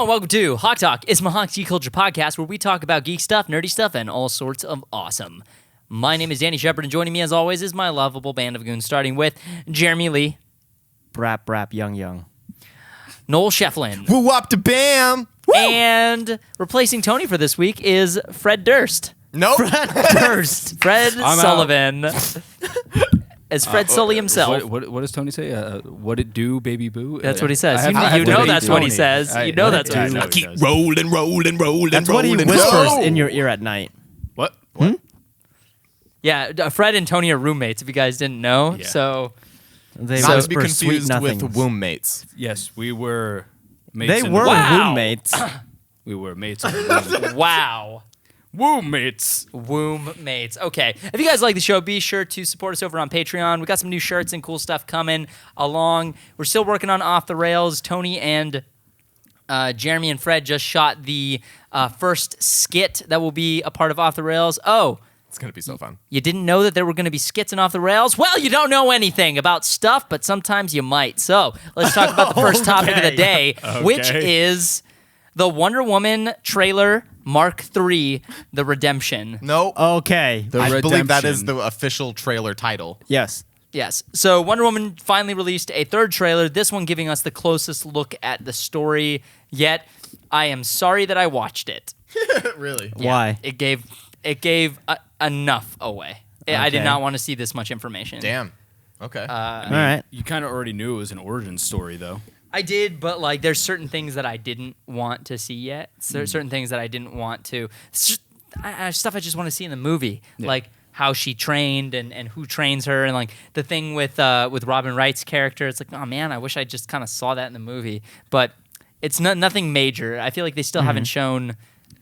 and welcome to HawkTalk. It's my Hawk Geek Culture podcast where we talk about geek stuff, nerdy stuff, and all sorts of awesome. My name is Danny Shepard, and joining me as always is my lovable band of goons, starting with Jeremy Lee, Brap, young. Noel Shefflin, Woo wop to bam! Woo! and replacing Tony for this week is Fred Durst. Nope. Fred Sullivan. As Fred Sully himself. What does Tony say? What it do, baby boo? That's what he says. I You know that's what he says. You know that's what he says. Keep rolling. That's what he whispers in your ear at night. What? Yeah, Fred and Tony are roommates, if you guys didn't know. Yeah. So They Not to be whisper sweet confused nothings. with womb mates. Yes, we were mates. They in were the Wow. roommates. We were mates. In the wow. womb mates. Womb mates. Okay. If you guys like the show, be sure to support us over on Patreon. We got some new shirts and cool stuff coming along. We're still working on Off the Rails. Tony and Jeremy and Fred just shot the first skit that will be a part of Off the Rails. Oh, It's going to be so fun. you didn't know that there were going to be skits in Off the Rails? Well, you don't know anything about stuff, but sometimes you might. So let's talk about the first topic of the day, which is the Wonder Woman trailer Mark III, The Redemption. Nope. Okay. I believe that is Redemption. the official trailer title. Yes. Yes. So Wonder Woman finally released a third trailer, this one giving us the closest look at the story yet. I am sorry that I watched it. Really? Yeah, Why? It gave enough away. I did Okay. not want to see this much information. Damn. Okay. All right. You kind of already knew it was an origin story, though. I did, but like there's certain things that I didn't want to see yet. There's certain things that I didn't want to. Stuff I just want to see in the movie. Yeah. Like how she trained and who trains her, and like the thing with Robin Wright's character. It's like, oh man, I wish I just kind of saw that in the movie. But it's nothing major. I feel like they still haven't shown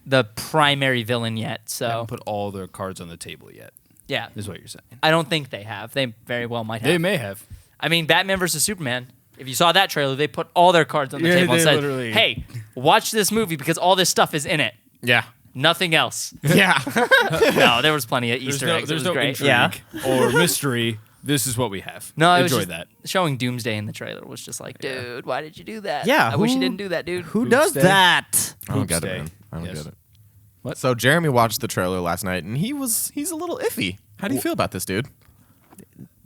the primary villain yet. They So haven't put all their cards on the table yet, yeah, is what you're saying. I don't think they have. They very well might have. They may have. I mean, Batman versus Superman. If you saw that trailer, they put all their cards on the Yeah, table and they said, literally- "Hey, watch this movie because all this stuff is in it. yeah. Nothing else." Yeah. No, there was plenty of Easter eggs. There's it was no great. intrigue Yeah. or mystery. This is what we have. No, I was Enjoy just that. showing Doomsday in the trailer was just like, dude, why did you do that? Yeah, I wish you who- didn't do that, dude. Who does Doomsday. that? I don't get it, Doomsday. man. I don't Yes. get it. What? So Jeremy watched the trailer last night, and he's a little iffy. How do you feel about this, dude?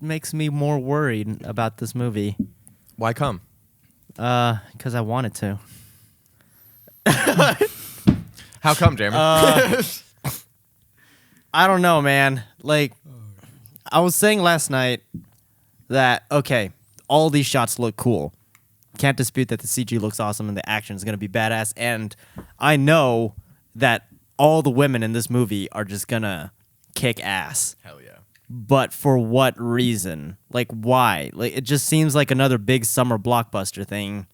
Makes me more worried about this movie. Why come? Because I wanted to. How come, Jeremy? I don't know, man. Like, I was saying last night that, okay, all these shots look cool. Can't dispute that the CG looks awesome and the action is going to be badass. And I know that all the women in this movie are just going to kick ass. Hell yeah. But for what reason? Like, why? Like, it just seems like another big summer blockbuster thing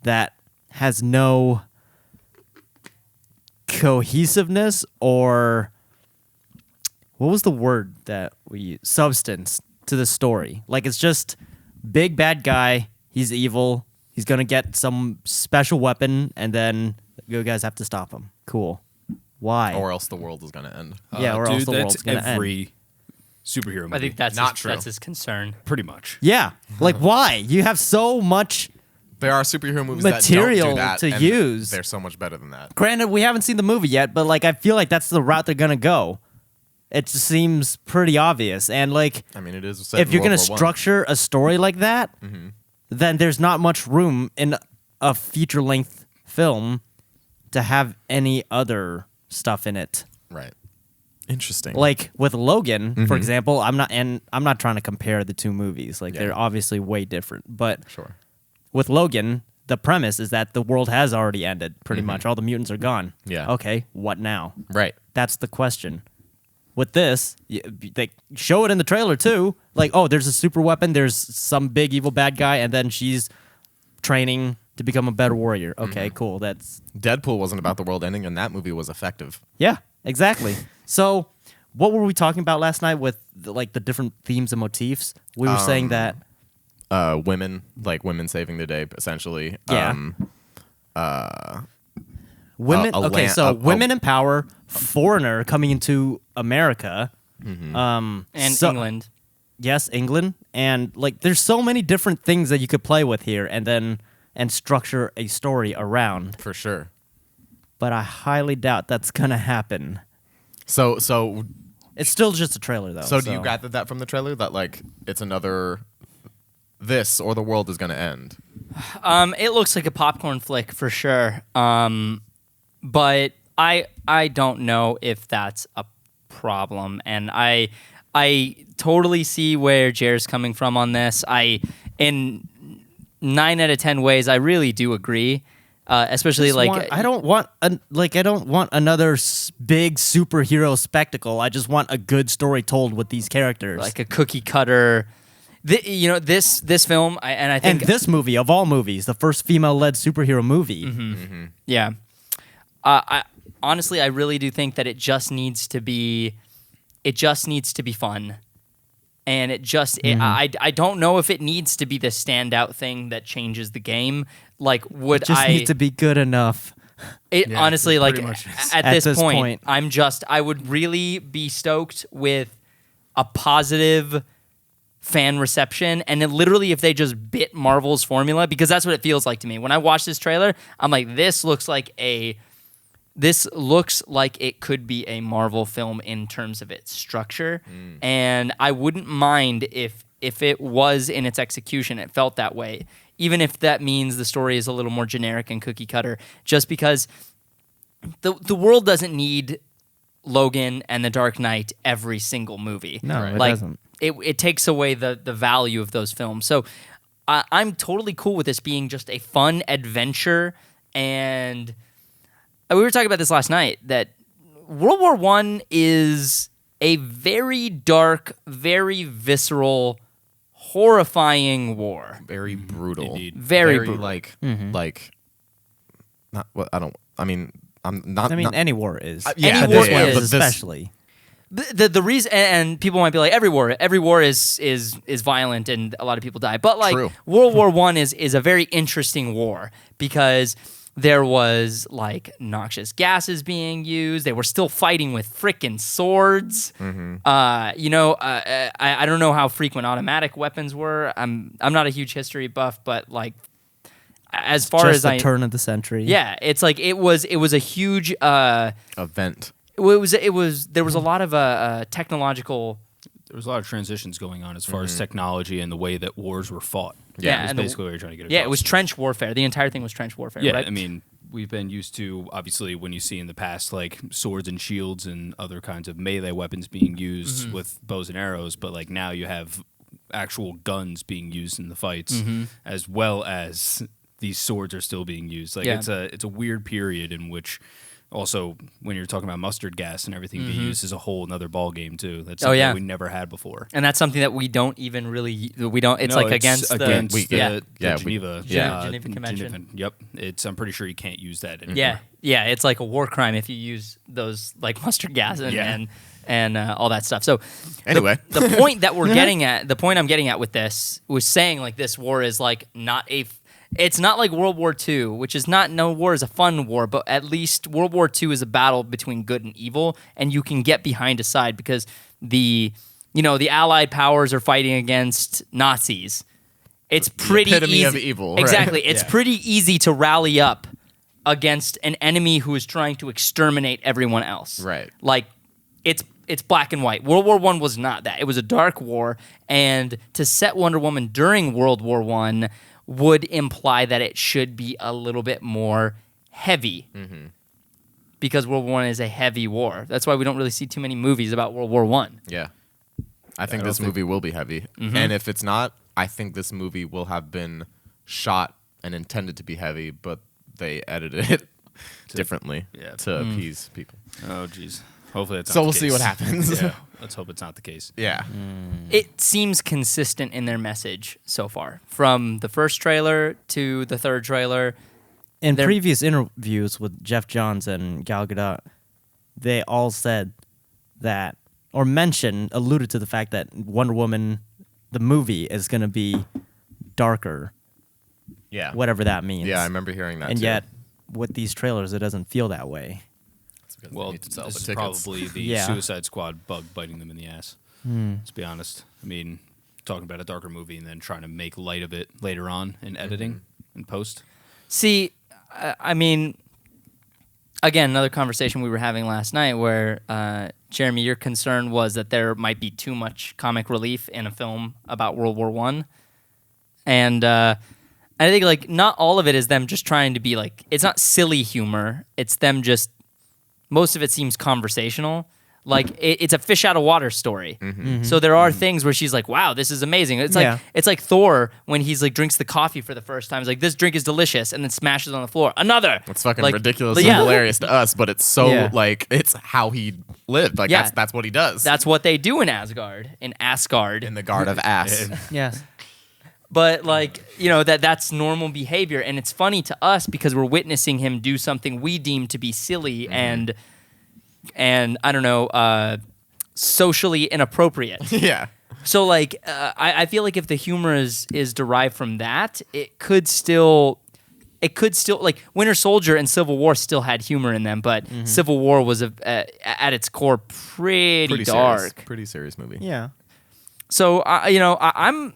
that has no cohesiveness or what was the word that we used? Substance to the story. Like, it's just big bad guy. He's evil. He's gonna get some special weapon, and then you guys have to stop him. Cool. Why? Or else the world is going to end. Yeah, or else Dude, the that's world's gonna end. every superhero movie. I think that's Not true. That's his concern. pretty much. Yeah. Like, why? You have so much. There are superhero movies Material that don't do that, to and use. They're so much better than that. Granted, we haven't seen the movie yet, but like, I feel like that's the route they're gonna go. It just seems pretty obvious, and like, I mean, it is set if in you're gonna World War I. structure a story like that, then there's not much room in a feature-length film to have any other stuff in it. Right. Interesting. Like with Logan, for example, I'm not trying to compare the two movies. Like, Yeah. they're obviously way different, but Sure. with Logan, the premise is that the world has already ended, pretty much. All the mutants are gone. Yeah. Okay, what now? Right. That's the question. With this, they show it in the trailer too. Like, oh, there's a super weapon, there's some big evil bad guy, and then she's training to become a better warrior. Okay, cool. That's Deadpool wasn't about the world ending, and that movie was effective. yeah, exactly. So, what were we talking about last night with the different themes and motifs? We were saying that Women saving the day, essentially. Yeah. women. a Okay, land- so a- women in power, foreigner coming into America, And so- England. Yes, England, and like there's so many different things that you could play with here, and then and structure a story around. For sure. But I highly doubt that's gonna happen. So It's still just a trailer, though. So do you gather that from the trailer that like it's another this or the world is going to end? It looks like a popcorn flick for sure. But I don't know if that's a problem, and I totally see where Jared's coming from on this. In 9 out of 10 ways, I really do agree. Especially I don't want another big superhero spectacle. I just want a good story told with these characters. like a cookie cutter. This film, I think, and this movie of all movies, the first female-led superhero movie. yeah. I honestly, I really do think that it just needs to be fun, and I don't know if it needs to be the standout thing that changes the game. Like, would It just I needs to be good enough. It Yeah, honestly, it like pretty much is. at At this this point, point. I would really be stoked with a positive fan reception, and then literally if they just bit Marvel's formula, because that's what it feels like to me. When I watch this trailer, I'm like, this looks like it could be a Marvel film in terms of its structure, and I wouldn't mind if it was in its execution, it felt that way. Even if that means the story is a little more generic and cookie cutter, just because the world doesn't need Logan and The Dark Knight every single movie. No, it like, doesn't. It takes away the value of those films. So I'm totally cool with this being just a fun adventure. And we were talking about this last night, that World War I is a very dark, very visceral, horrifying war. Very brutal. Indeed. Very brutal. Like not what I don't I mean I'm not I mean, not, any war is. yeah, Any war yeah, is, but this- especially. The reason, and people might be like, every war is violent and a lot of people die, but like True. World War I is a very interesting war because there was like noxious gases being used. They were still fighting with frickin' swords. I don't know how frequent automatic weapons were. I'm not a huge history buff, but like as far Just as the turn of the century. yeah, it's like it was a huge. event. There was a lot of technological. There was a lot of transitions going on as far as technology and the way that wars were fought. Yeah, That's and the- basically what you're trying to get across. Yeah, it was trench warfare. The entire thing was trench warfare. Yeah, right? I mean, we've been used to, obviously, when you see in the past, like, swords and shields and other kinds of melee weapons being used with bows and arrows, but, like, now you have actual guns being used in the fights, as well as these swords are still being used. Like, Yeah. it's a weird period in which... Also, when you're talking about mustard gas and everything being used is a whole nother ball game too. That's something yeah. that we never had before. And that's something that we don't even really. We don't. It's No, like against the. the yeah. Geneva, Geneva Convention. Yep, I'm pretty sure you can't use that anymore. Yeah. It's like a war crime if you use those like mustard gas and all that stuff. So Anyway. the point that we're getting at, the point I'm getting at with this was saying like this war is like not a. It's not like World War II, which is not, no war is a fun war, but at least World War II is a battle between good and evil, and you can get behind a side because the Allied powers are fighting against Nazis. It's pretty epitome easy. of evil, right? Exactly. It's Yeah. pretty easy to rally up against an enemy who is trying to exterminate everyone else. Right. Like, it's black and white. World War I was not that. It was a dark war, and to set Wonder Woman during World War I would imply that it should be a little bit more heavy. Because World War I is a heavy war. That's why we don't really see too many movies about World War I. Yeah. I think this movie will be heavy. And if it's not, I think this movie will have been shot and intended to be heavy, but they edited it differently to appease people. Oh, jeez. Hopefully that's not So the we'll case. see what happens. Yeah. Let's hope it's not the case. Yeah. It seems consistent in their message so far. From the first trailer to the third trailer. In They're- previous interviews with Jeff Johns and Gal Gadot, they all said that, or alluded to the fact that Wonder Woman, the movie, is going to be darker, Yeah. whatever that means. Yeah, I remember hearing that And too. yet, with these trailers, it doesn't feel that way. Because they Well, need to sell this the is tickets. probably the Yeah. Suicide Squad bug biting them in the ass. Let's be honest. I mean, talking about a darker movie and then trying to make light of it later on in editing, in post? See, I mean, again, another conversation we were having last night where, Jeremy, your concern was that there might be too much comic relief in a film about World War I. And I think, like, not all of it is them just trying to be, like, it's not silly humor. It's them just, most of it seems conversational. Like, it's a fish out of water story. So there are things where she's like, wow, this is amazing. It's like it's like Thor when he's like drinks the coffee for the first time. He's like, this drink is delicious, and then smashes on the floor. Another. It's fucking like, ridiculous and hilarious to us, but it's so like it's how he lived. Like that's what he does. That's what they do in Asgard. In the guard of ass. Yes. But like, you know, that's normal behavior, and it's funny to us because we're witnessing him do something we deem to be silly and I don't know, socially inappropriate. Yeah. So like, I feel like if the humor is derived from that, it could still like Winter Soldier and Civil War still had humor in them, but Civil War was at its core pretty dark, serious. Pretty serious movie. Yeah. So I'm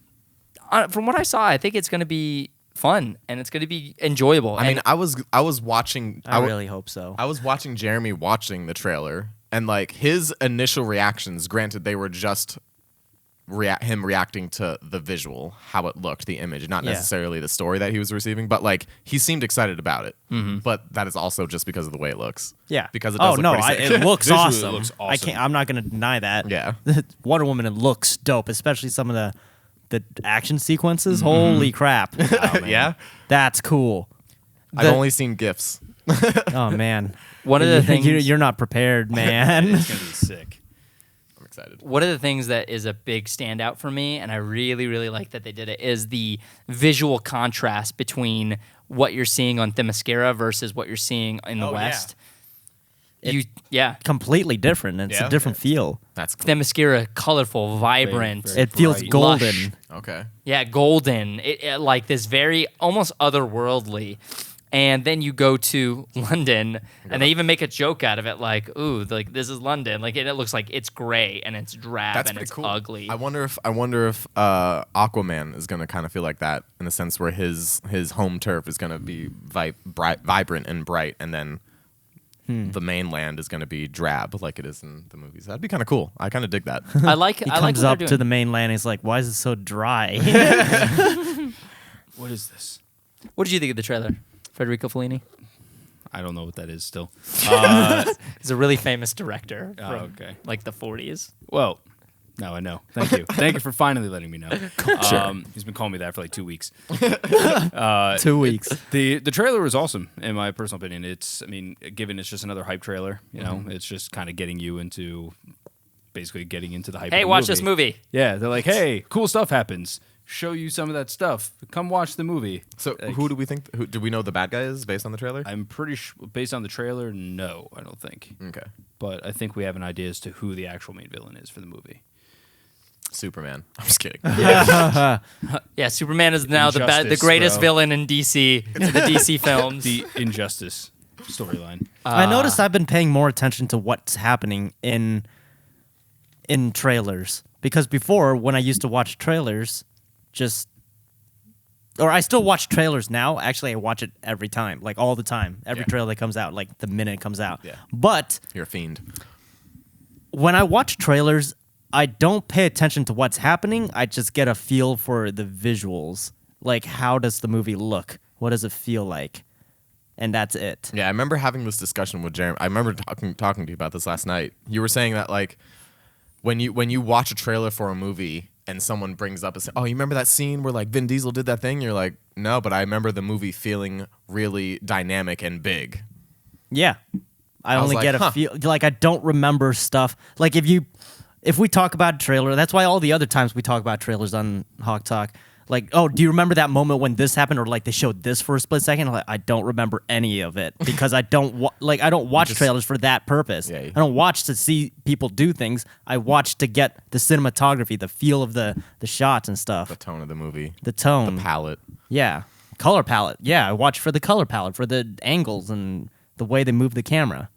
from what I saw, I think it's going to be fun and it's going to be enjoyable. I mean, I was watching. I really hope so. I was watching Jeremy watching the trailer, and like his initial reactions. Granted, they were just him reacting to the visual, how it looked, the image, not necessarily the story that he was receiving. But like he seemed excited about it. But that is also just because of the way it looks. Yeah, because it does look pretty sick. it looks Visually, awesome. it looks awesome. I'm not gonna deny that. Yeah. Wonder Woman, it looks dope, especially some of the action sequences. Holy crap! Yeah, that's cool. I've only seen GIFs. Oh man, one of the things you're not prepared, man. It's gonna be sick. I'm excited. One of the things that is a big standout for me, and I really, really like that they did it, is the visual contrast between what you're seeing on Themyscira versus what you're seeing in the West. Completely different. It's a different feel. That's cool. Themyscira, colorful, vibrant. Very It feels bright. golden. Lush. Okay. Yeah, golden. It like this very almost otherworldly. And then you go to London, and they even make a joke out of it, like, "Ooh, like this is London." Like, and it looks like it's gray and it's drab That's and pretty it's cool. ugly. I wonder if Aquaman is gonna kind of feel like that in the sense where his home turf is gonna be vibrant and bright, and then the mainland is gonna be drab like it is in the movies. That'd be kind of cool. I kind of dig that. I like. He I like comes what up they're to doing. the mainland. He's like, "Why is it so dry?" What is this? What did you think of the trailer, Federico Fellini? I don't know what that is still. He's a really famous director from okay. like the 40s. Well, now I know. Thank you. Thank you for finally letting me know. He's been calling me that for like 2 weeks. 2 weeks. The trailer was awesome, in my personal opinion. Given it's just another hype trailer, you know, it's just kind of getting you into, basically getting into the hype. Hey, of the watch movie. this movie. Yeah, they're like, hey, cool stuff happens. Show you some of that stuff. Come watch the movie. So Like, who do we think? Who do we know the bad guy is based on the trailer? I'm pretty sure, based on the trailer, no, I don't think. Okay. But I think we have an idea as to who the actual main villain is for the movie. Superman. I'm just kidding. Yeah, Superman is now the Injustice, greatest bro. villain in DC, the DC films. The Injustice storyline. I noticed I've been paying more attention to what's happening in trailers, because before, when I used to watch trailers, I still watch trailers now. Actually, I watch it every time, like all the time. Every trailer that comes out, like the minute it comes out. Yeah. But You're a fiend. when I watch trailers, I don't pay attention to what's happening. I just get a feel for the visuals. Like, how does the movie look? What does it feel like? And that's it. Yeah, I remember having this discussion with Jeremy. I remember talking to you about this last night. You were saying that like when you watch a trailer for a movie and someone brings up "Oh, you remember that scene where like Vin Diesel did that thing?" You're like, "No, but I remember the movie feeling really dynamic and big." Yeah. I was only like, get a feel. Like, I don't remember stuff. Like, if we talk about a trailer, that's why all the other times we talk about trailers on HawkTalk, like, oh, do you remember that moment when this happened, or like they showed this for a split second? Like, I don't remember any of it because I don't watch trailers for that purpose. Yeah. I don't watch to see people do things. I watch to get the cinematography, the feel of the shots and stuff, The tone of the movie, the tone, the palette. yeah, color palette. Yeah, I watch for the color palette, for the angles and the way they move the camera.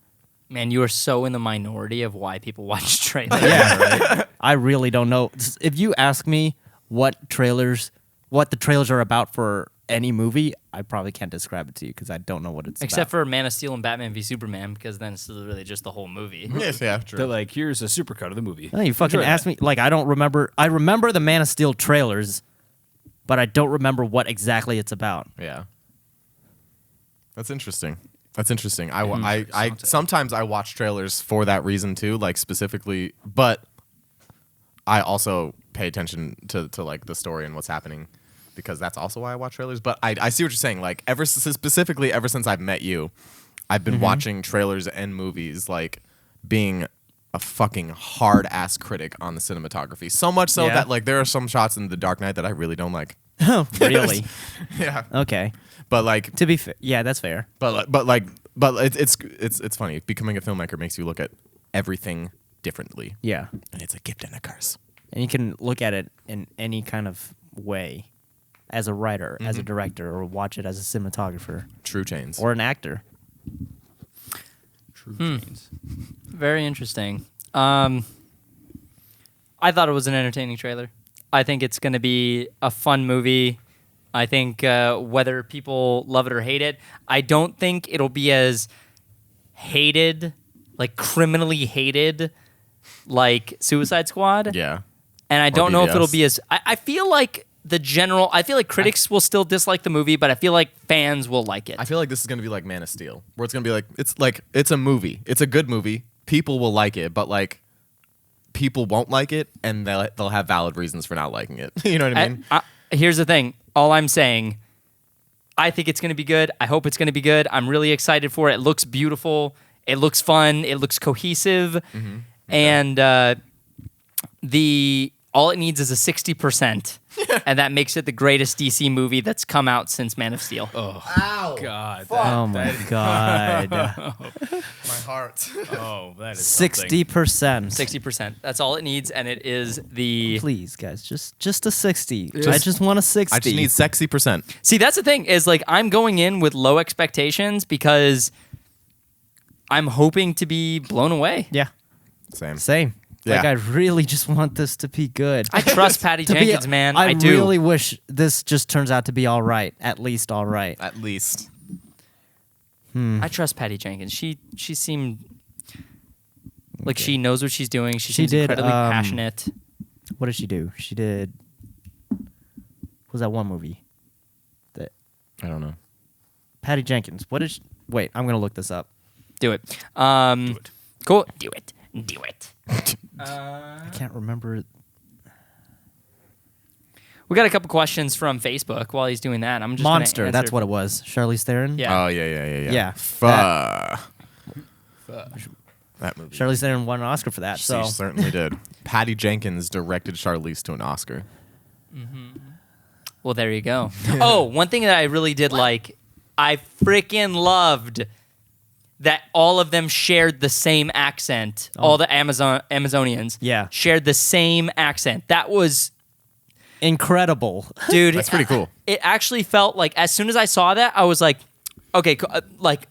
Man, you are so in the minority of why people watch trailers. Yeah, right. I really don't know. If you ask me what the trailers are about for any movie, I probably can't describe it to you because I don't know what it's Except about. for Man of Steel and Batman v Superman, because then it's really just the whole movie. Yes, yeah, true. They're like, here's a supercut of the movie. No, you fucking Enjoy asked that. me. Like, I don't remember. I remember the Man of Steel trailers, but I don't remember what exactly it's about. Yeah. That's interesting. I sometimes I watch trailers for that reason too, like specifically, but I also pay attention to like the story and what's happening because that's also why I watch trailers. But I see what you're saying. Like ever since I've met you, I've been watching trailers and movies like being a fucking hard ass critic on the cinematography. So much so Yeah. that like there are some shots in The Dark Knight that I really don't like. Oh, really? Yeah. Okay. But like To be fair, yeah, that's fair. But it's funny. Becoming a filmmaker makes you look at everything differently, Yeah, and it's a gift and a curse. and you can look at it in any kind of way, as a writer, as a director, or watch it as a cinematographer True chains. or an actor. True chains. Very interesting. I thought it was an entertaining trailer. I think it's going to be a fun movie. I think whether people love it or hate it, I don't think it'll be as hated, like criminally hated, like Suicide Squad. yeah. And I don't know if it'll BVS. be as. I feel like I feel like critics will still dislike the movie, but I feel like fans will like it. I feel like this is gonna be like Man of Steel, where it's gonna be like it's a movie. It's a good movie. People will like it, but like people won't like it, and they'll have valid reasons for not liking it. You know what I mean? Here's the thing. All I'm saying, I think it's going to be good. I hope it's going to be good. I'm really excited for it. It looks beautiful. It looks fun. It looks cohesive. And all it needs is a 60%. And that makes it the greatest DC movie that's come out since Man of Steel. Ow! God. Oh my god, My heart. Oh, that is 60%. 60%. That's all it needs, and it is the. Please, guys, just a 60. I just want a 60. I just need sexy %. See, that's the thing is like I'm going in with low expectations because I'm hoping to be blown away. Yeah, Same. same. Yeah. Like I really just want this to be good. I trust Patty To be- Jenkins, man. I do. really wish this just turns out to be all right. At least all right. At least. I trust Patty Jenkins. She seemed like she knows what she's doing. She seems did, incredibly passionate. What did she do? She did. What was that one movie? That I don't know. Patty Jenkins. What did? Wait, I'm gonna look this up. Do it. Do it. Cool. Do it. Do it. I can't remember. We got a couple questions from Facebook while he's doing that. I'm just gonna Monster. answer- That's what it was. Charlize Theron. Yeah. Oh yeah. Yeah. Fuck. That movie. Charlize Theron won an Oscar for that. She So certainly did. Patty Jenkins directed Charlize to an Oscar. Well, there you go. Oh, one thing that I really did like, I freaking loved that all of them shared the same accent. All the Amazonians Yeah. shared the same accent. That was, incredible. dude. That's pretty cool. It actually felt like as soon as I saw that, I was like, okay, like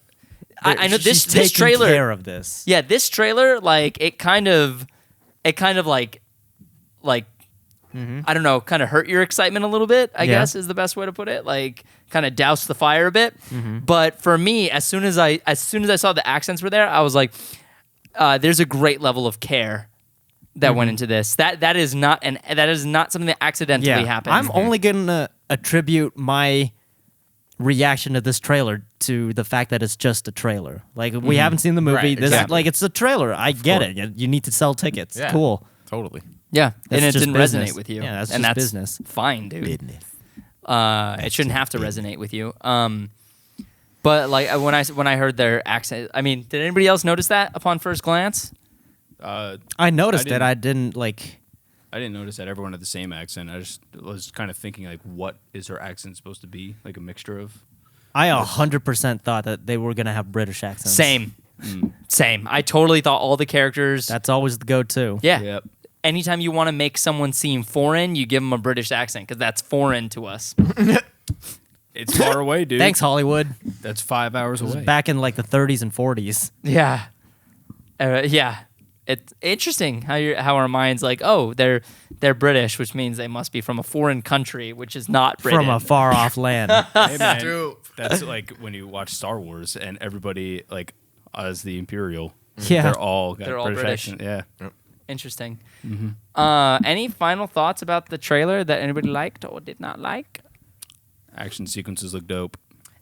I know She's this taking trailer. care of this. Yeah, this trailer, like it kind of like I don't know, kind of hurt your excitement a little bit, I Yeah. guess is the best way to put it. Like kind of doused the fire a bit. But for me, as soon as I saw the accents were there, I was like, there's a great level of care that went into this. That is not something that accidentally happened. I'm only gonna attribute my reaction to this trailer to the fact that it's just a trailer. Like we haven't seen the movie. Right, This exactly. like it's a trailer. I get course. it. You need to sell tickets. Yeah. Cool. Totally. yeah, and That's it just didn't business. resonate with you. Yeah, that's and just that's business. fine, dude. Business. It shouldn't have to resonate with you. But like when I heard their accent, I mean, did anybody else notice that upon first glance? I noticed didn't- it. I didn't like. I didn't notice that everyone had the same accent. I just was kind of thinking like, what is her accent supposed to be? Like a mixture of. I 100% thought that they were gonna have British accents. Same. Same. I totally thought all the characters. That's always the go-to. yeah. Yep. Anytime you want to make someone seem foreign, you give them a British accent because that's foreign to us. It's far away, dude. Thanks, Hollywood. That's 5 hours It was away. back in like the 30s and 40s. Yeah. Yeah. it's interesting how our minds like, oh, they're British, which means they must be from a foreign country, which is not Britain. From a far off land. Hey, man, that's like when you watch Star Wars and everybody like as the Imperial. Yeah. They're all got They're all British. accent. Yeah. Interesting. Any final thoughts about the trailer that anybody liked or did not like? Action sequences look dope.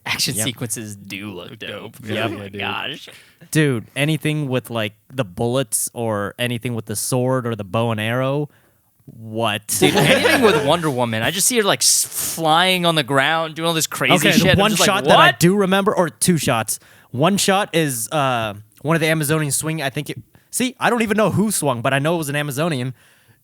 Action sequences do look dope. Yeah, Oh they my do. gosh. Dude, anything with like the bullets or anything with the sword or the bow and arrow, what? Dude, anything with Wonder Woman, I just see her like flying on the ground doing all this crazy Okay, shit. the I'm one just shot like, that I what? do remember, or two shots. One shot is one of the Amazonians swinging. I think see, I don't even know who swung, but I know it was an Amazonian.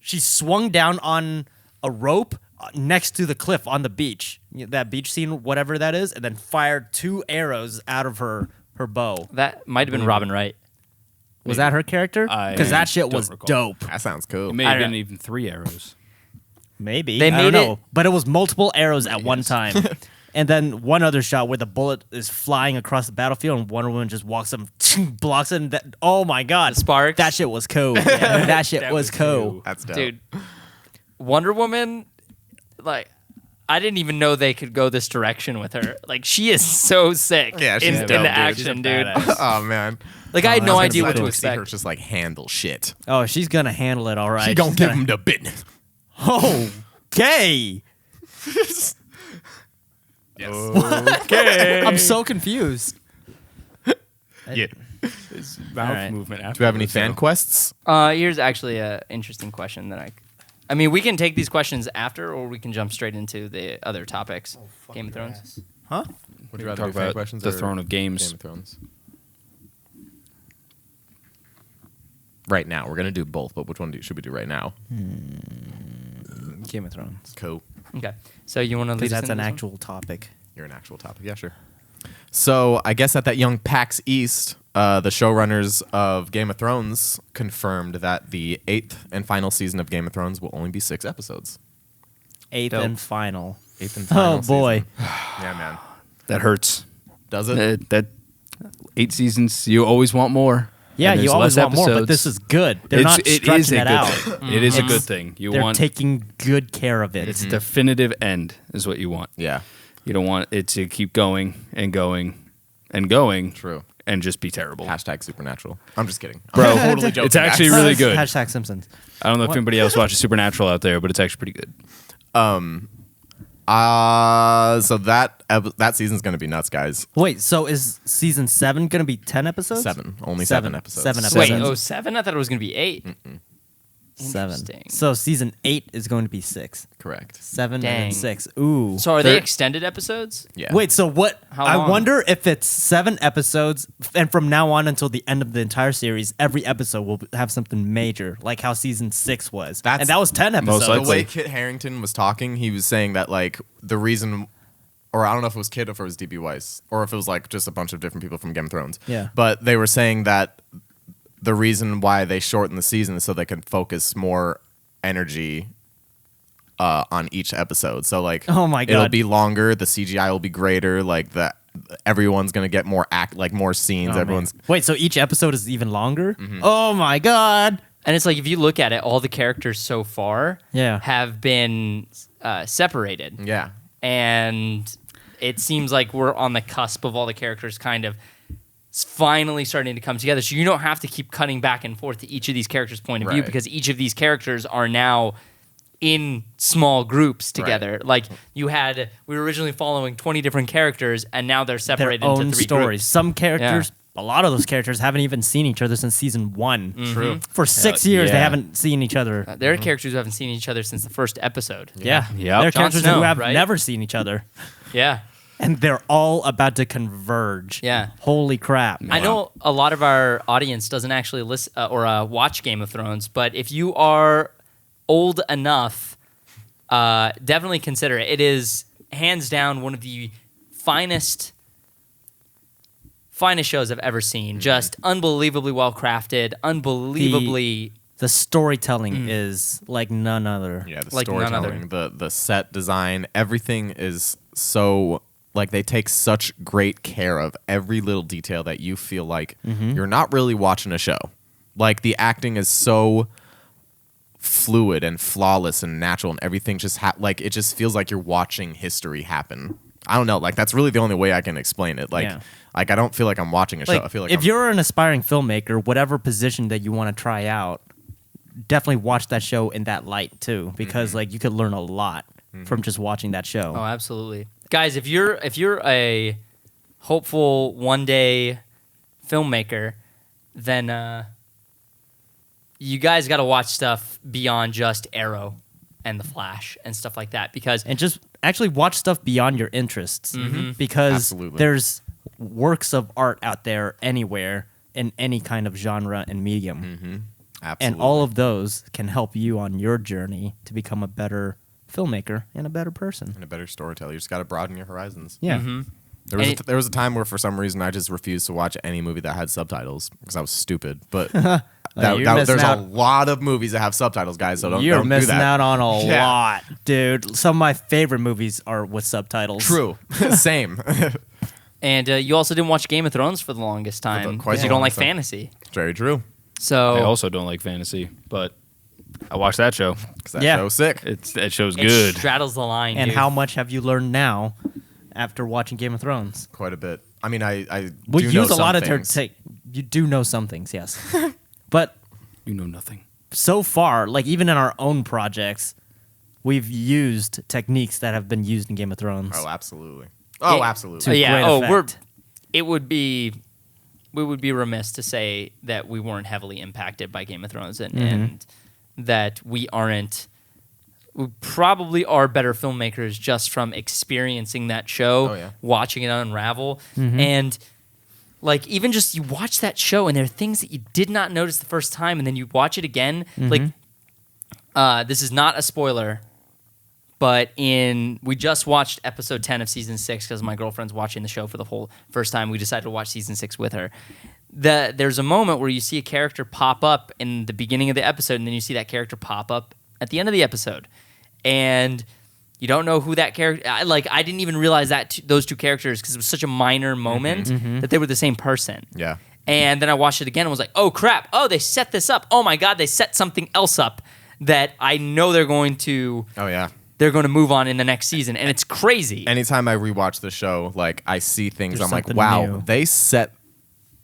She swung down on a rope next to the cliff on the beach. That beach scene, whatever that is, and then fired 2 arrows out of her bow. That might have been Robin Wright. Was that her character? I Because that shit don't was recall. dope. That sounds cool. It may I have don't been know. even 3 arrows. Maybe. They I made don't know. it- But it was multiple arrows at one time. And then one other shot where the bullet is flying across the battlefield and Wonder Woman just walks him, blocks it. And oh my God. The sparks? That shit was cool. That shit That was was cool. cool. That's dope. Dude, Wonder Woman, like, I didn't even know they could go this direction with her. Like, she is so sick Yeah, she's in dope, the dude. action, She's a dude. badass. Oh man. Like, I had Oh, no that's idea gonna what be to cool. See her expect. just like handle shit. Oh, she's going to handle it all right. She gonna She's give him the business. Okay. Okay. I'm so confused. Yeah. Mouth Alright. movement. Do we have any fan quests? Here's actually an interesting question that I mean, we can take these questions after, or we can jump straight into the other topics. Game of Thrones. Huh? Would you rather Talk do fan about questions the or Throne of Games. Game of Thrones? Right now, we're gonna do both, but which one should we do right now? Game of Thrones. Cool. Okay. So you want to lead Because us that's into an this one? actual topic. You're an actual topic. Yeah, sure. So I guess at that young PAX East, the showrunners of Game of Thrones confirmed that the 8th and final season of Game of Thrones will only be 6 episodes. 8th Dope. and final. 8th and final Oh, boy. season. Yeah, man. That hurts. Does it? That 8 seasons, you always want more. Yeah, And you there's always less want more, but episodes. this is good. They're not It is stretching a it good out. thing. It is a It's- good thing. You They're want taking good care of it. it's definitive end is what you want. Yeah. You don't want it to keep going and going and going. True. And just be terrible. Hashtag supernatural. I'm just kidding. Bro, I'm totally joking. it's actually guys. really good. Hashtag Simpsons. I don't know if anybody else watches Supernatural out there, but it's actually pretty good. So that season's gonna be nuts, guys. Wait, so is season 7 going to be 10 episodes? 7. Only 7 episodes. 7 Wait, episodes. 7? I thought it was going to be 8. 7. Interesting. So season 8 is going to be 6. Correct. 7 Dang. and 6. Ooh. So are they They're- extended episodes? Yeah. Wait, so what? How I long? wonder if it's 7 episodes, and from now on until the end of the entire series, every episode will have something major, like how season 6 was. That's- and that was 10 episodes. The likely. way Kit Harington was talking, he was saying that like the reason, or I don't know if it was Kit or if it was DB Weiss, or if it was like just a bunch of different people from Game of Thrones. Yeah. But they were saying that the reason why they shortened the season is so they could focus more energy on each episode. So like, Oh my it'll God. be longer. The CGI will be greater. Like everyone's gonna get more more scenes. Oh, man. Everyone's Wait, so each episode is even longer? Oh my God. And it's like, if you look at it, all the characters so far Yeah. have been separated. yeah. And it seems like we're on the cusp of all the characters kind of finally starting to come together. So you don't have to keep cutting back and forth to each of these characters' point of view, Right. because each of these characters are now in small groups together. Like we were originally following 20 different characters, and now they're Their separated own into 3 stories. groups. Some characters, a lot of those characters haven't even seen each other since season 1. True. For 6 years, they yeah. haven't seen each other. There are characters who haven't seen each other since the first episode. Yeah. Yep. There are Jon characters Snow, who have right? never seen each other. Yeah. And they're all about to converge. Yeah. Holy crap. I know a lot of our audience doesn't actually listen or watch Game of Thrones, but if you are old enough, definitely consider it. It is hands down one of the finest shows I've ever seen. Just unbelievably well crafted, unbelievably. The storytelling is like none other. Yeah, the Like none storytelling, the set design, everything is so like they take such great care of every little detail that you feel like you're not really watching a show. Like the acting is so fluid and flawless and natural, and everything just like it just feels like you're watching history happen. I don't know, like that's really the only way I can explain it. Like, like I don't feel like I'm watching a show. I feel like if you're an aspiring filmmaker, whatever position that you want to try out, definitely watch that show in that light too, because like you could learn a lot from just watching that show. Oh, absolutely, guys. If you're a hopeful one day filmmaker, then you guys got to watch stuff beyond just Arrow and The Flash and stuff like that, and just actually watch stuff beyond your interests, because Absolutely. there's works of art out there anywhere in any kind of genre and medium, Absolutely. and all of those can help you on your journey to become a better filmmaker and a better person. and a better storyteller. You just got to broaden your horizons. Yeah. There was a time where for some reason I just refused to watch any movie that had subtitles because I was stupid. But there's a lot of movies that have subtitles, guys. So don't You're do missing that. out on a Yeah. lot, dude. Some of my favorite movies are with subtitles. True. Same. And you also didn't watch Game of Thrones for the longest time quite because the you don't like longest time. fantasy. Very true. So I also don't like fantasy, but I watched that show. Because that Yeah. show's sick. That show's it good. straddles the line. And dude. how much have you learned now after watching Game of Thrones? Quite a bit. I mean, I We do use know a lot some of things. you do know some things, yes. But You know nothing. so far, like even in our own projects, we've used techniques that have been used in Game of Thrones. Oh, absolutely. Oh, It- absolutely. To yeah. great Oh, effect. we would be remiss to say that we weren't heavily impacted by Game of Thrones and that we aren't. We probably are better filmmakers just from experiencing that show, Oh, yeah. watching it unravel, and like even just you watch that show and there are things that you did not notice the first time, and then you watch it again. Like, this is not a spoiler, but we just watched episode 10 of season 6 because my girlfriend's watching the show for the whole first time. We decided to watch season 6 with her. There's a moment where you see a character pop up in the beginning of the episode, and then you see that character pop up at the end of the episode, and you don't know who that character. I didn't even realize that those two characters, because it was such a minor moment that they were the same person. Yeah. And then I watched it again and was like, oh crap! Oh, they set this up. Oh my god, they set something else up that I know they're going to. Oh, yeah. They're going to move on in the next season, and it's crazy. Anytime I rewatch the show, like I see things, There's I'm like, something wow, new. they set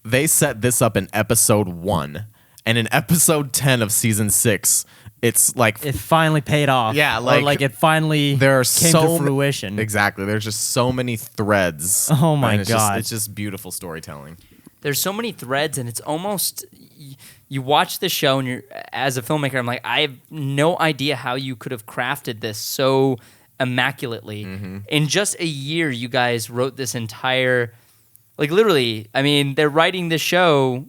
this up in episode 1, and in episode 10 of season 6, it's like It finally paid off. Yeah, Or, like, it finally there are came so to fruition. Exactly. There's just so many threads. Oh my and God. it's just beautiful storytelling. There's so many threads, and it's almost you watch the show, and you're as a filmmaker, I'm like, I have no idea how you could have crafted this so immaculately. In just a year, you guys wrote this entire, like literally. I mean, they're writing this show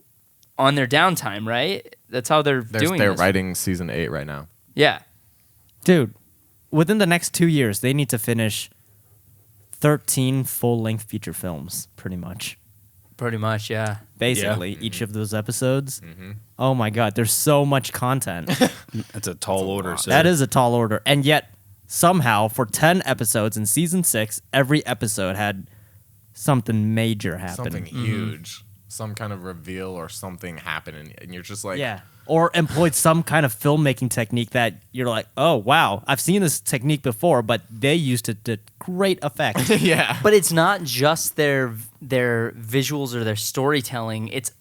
on their downtime, right? That's how they're doing. They're this. writing season 8 right now. Yeah. Dude, within the next 2 years, they need to finish 13 full-length feature films, pretty much. Pretty much, yeah. Basically, each of those episodes. Oh my God, there's so much content. That's a tall order. lot. So That is a tall order. And yet, somehow, for 10 episodes in season 6, every episode had something major happen. Something huge. Some kind of reveal or something happened, and you're just like, Yeah. Or employed some kind of filmmaking technique that you're like, oh, wow, I've seen this technique before, but they used it to great effect. yeah. But it's not just their visuals or their storytelling. It's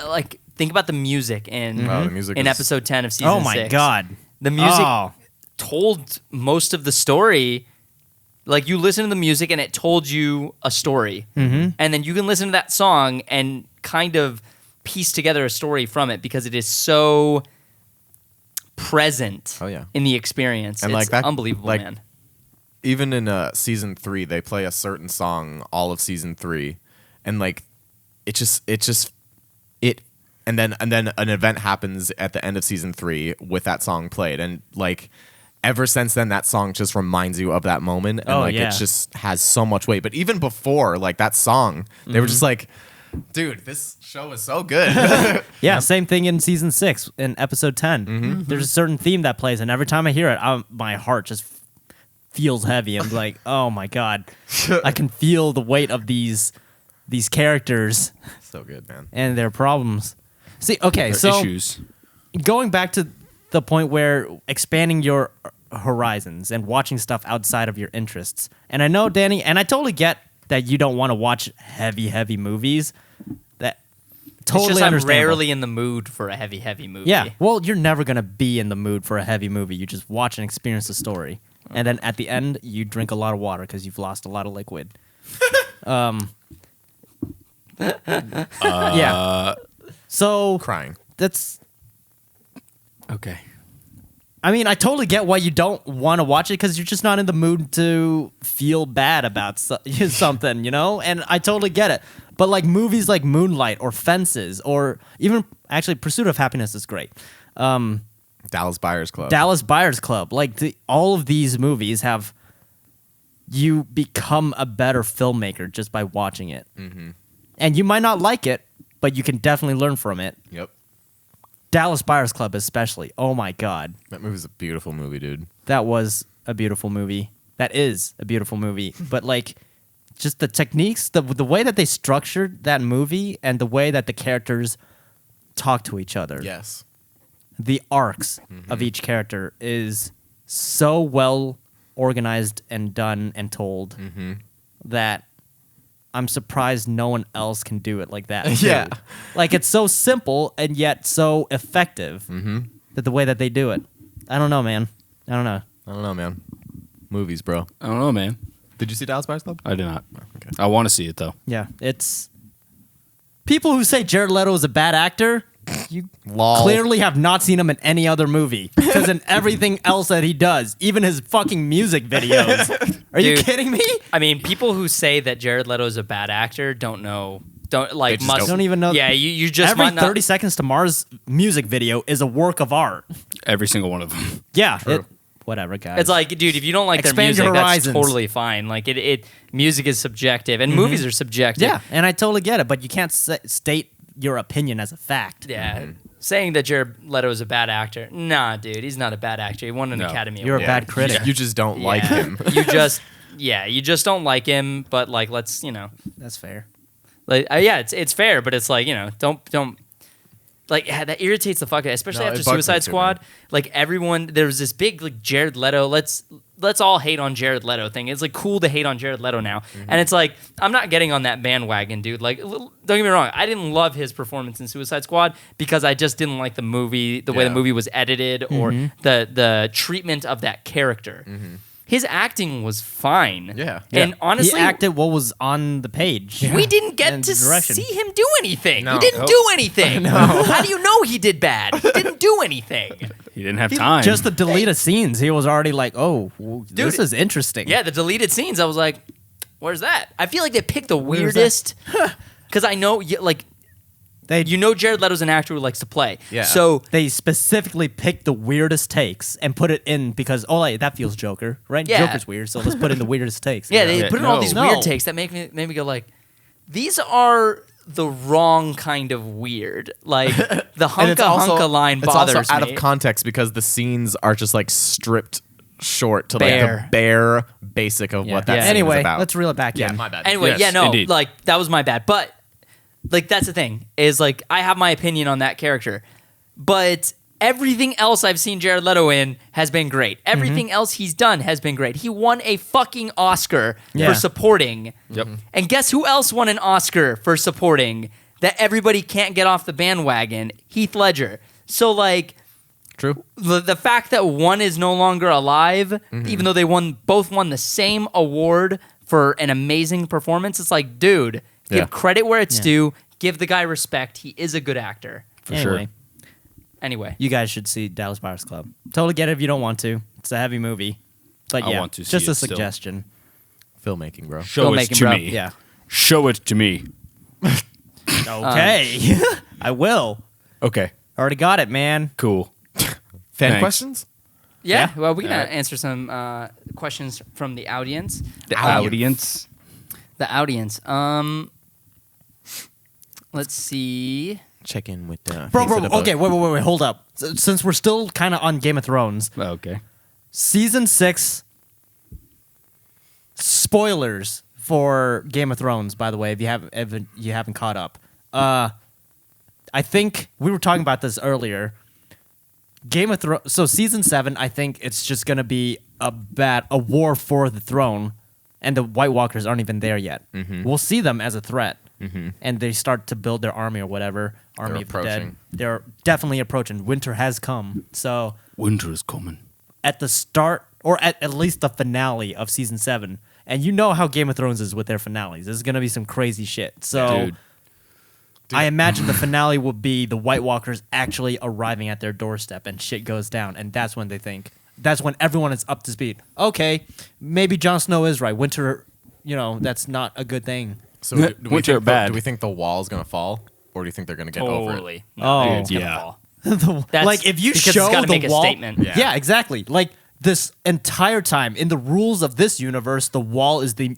like, think about the music in Oh, the music in is- episode 10 of season 6. Oh, my God. The music Oh. told most of the story. Like, you listen to the music and it told you a story. And then you can listen to that song and kind of piece together a story from it because it is so present Oh, yeah. in the experience. And it's like that- unbelievable, like- man. Even in season 3, they play a certain song all of season 3, and like it and then an event happens at the end of season 3 with that song played, and like ever since then that song just reminds you of that moment, and Oh, like yeah. it just has so much weight. But even before like that song, they were just like, dude, this show is so good. Yeah, same thing in season 6 in episode 10. There's a certain theme that plays, and every time I hear it, my heart just feels heavy. I'm like, oh my God, I can feel the weight of these characters So good, man. and their problems. See, okay, Or so issues. going back to the point where expanding your horizons and watching stuff outside of your interests. And I know, Danny, and I totally get that you don't want to watch heavy movies. That totally it's just I'm understandable. rarely in the mood for a heavy movie. Yeah, well, you're never going to be in the mood for a heavy movie. You just watch and experience the story. And then at the end, you drink a lot of water because you've lost a lot of liquid. Yeah. So Crying. that's... Okay. I mean, I totally get why you don't want to watch it because you're just not in the mood to feel bad about something, you know? And I totally get it. But like movies like Moonlight or Fences or even actually Pursuit of Happiness is great. Dallas Buyers Club. Dallas Buyers Club. Like all of these movies have you become a better filmmaker just by watching it. Mm-hmm. And you might not like it, but you can definitely learn from it. Yep. Dallas Buyers Club especially. Oh my God. That movie's a beautiful movie, dude. That was a beautiful movie. That is a beautiful movie. But like just the techniques, the way that they structured that movie and the way that the characters talk to each other. Yes. The arcs of each character is so well organized and done and told that I'm surprised no one else can do it like that. Too. Yeah. Like it's so simple and yet so effective that the way that they do it. I don't know, man. I don't know. I don't know, man. Movies, bro. I don't know, man. Did you see Dallas Buyers Club? I did not. Okay. I want to see it though. Yeah, it's people who say Jared Leto is a bad actor. You Lol. clearly have not seen him in any other movie because in everything else that he does, even his fucking music videos. Are you Dude. kidding me? I mean, people who say that Jared Leto is a bad actor don't like just must Don't even know. Yeah, you just every might 30 not. Seconds to Mars music video is a work of art. Every single one of them. Yeah, whatever, guys. It's like, dude, if you don't like their Expand music, your that's horizons. totally fine. Like it music is subjective, and movies are subjective. yeah, and I totally get it, but you can't state your opinion as a fact. Yeah. Saying that Jared Leto is a bad actor, nah, dude, he's not a bad actor. He won an No. Academy You're a Award. bad critic. You just don't like Yeah. him. you just don't like him. But like, let's That's fair. like, yeah, it's fair, but it's like don't. Like that irritates the fuck out, especially No, after it bugs me Suicide too, Squad. man. Like everyone, there was this big like Jared Leto. Let's all hate on Jared Leto thing. It's like cool to hate on Jared Leto now, and it's like I'm not getting on that bandwagon, dude. Like don't get me wrong, I didn't love his performance in Suicide Squad because I just didn't like the movie, the way the Yeah. movie was edited, or the treatment of that character. His acting was fine. Yeah. and honestly, he acted what was on the page. we didn't get And to direction. see him do anything. No. He didn't Nope. do anything. How do you know he did bad? He didn't do anything. He didn't have time. Just the deleted scenes, he was already like, "Oh, well, this Dude, is interesting." Yeah, the deleted scenes. I was like, "Where's that?" I feel like they picked the Where is that? weirdest because I know, like, they Jared Leto's an actor who likes to play. Yeah. So they specifically picked the weirdest takes and put it in because like, that feels Joker, right? Yeah. Joker's weird, so let's put in the weirdest takes. yeah, they Yeah, put in all no. these No. weird takes that made me go like, these are the wrong kind of weird. Like the And hunka line bothers it's also out me. of context because the scenes are just like stripped short to Bare. like the bare basic of what that Yeah. scene Anyway, is about. let's reel it back yeah, in. my bad. Anyway, Yes, yeah, no, indeed. like that was my bad. But like that's the thing is like I have my opinion on that character, but everything else I've seen Jared Leto in has been great. Everything else he's done has been great. He won a fucking Oscar Yeah. for supporting. Yep. And guess who else won an Oscar for supporting that everybody can't get off the bandwagon? Heath Ledger. So like True. the fact that one is no longer alive, even though they both won the same award for an amazing performance, it's like, dude, Yeah. give credit where it's Yeah. due. Give the guy respect. He is a good actor. For sure. Anyway, Anyway, you guys should see Dallas Buyers Club. Totally get it if you don't want to. It's a heavy movie, but I yeah, want to see just a it still. suggestion. Filmmaking, bro. Show it Filmmaking, to bro. me. Yeah. Show it to me. Okay, I will. Okay. Already got it, man. Cool. Fan Thanks. questions? yeah. Well, we can Alright. answer some questions from the audience. The audience. The audience. Let's see. Check in with the Bro, face of bro, the okay, book. wait, hold up. Since we're still kind of on Game of Thrones, Okay. season 6. Spoilers for Game of Thrones, by the way, if you haven't caught up. I think we were talking about this earlier. Game of Thrones. So season 7, I think it's just gonna be a war for the throne, and the White Walkers aren't even there yet. We'll see them as a threat, and they start to build their army or whatever. Army of the dead. approaching. They're definitely approaching. Winter has come. So Winter is coming. at the start, or at least the finale of season 7, and you know how Game of Thrones is with their finales. There's gonna be some crazy shit. So. Dude. I imagine the finale will be the White Walkers actually arriving at their doorstep and shit goes down, and that's when that's when everyone is up to speed. Okay, maybe Jon Snow is right. Winter, that's not a good thing. So Winter bad. Do we think the wall is gonna fall, or do you think they're gonna get over it? Totally. Oh. It's gonna Yeah. fall. Like if you because show it's gotta the make wall, a statement. Yeah, exactly. Like this entire time in the rules of this universe, the wall is the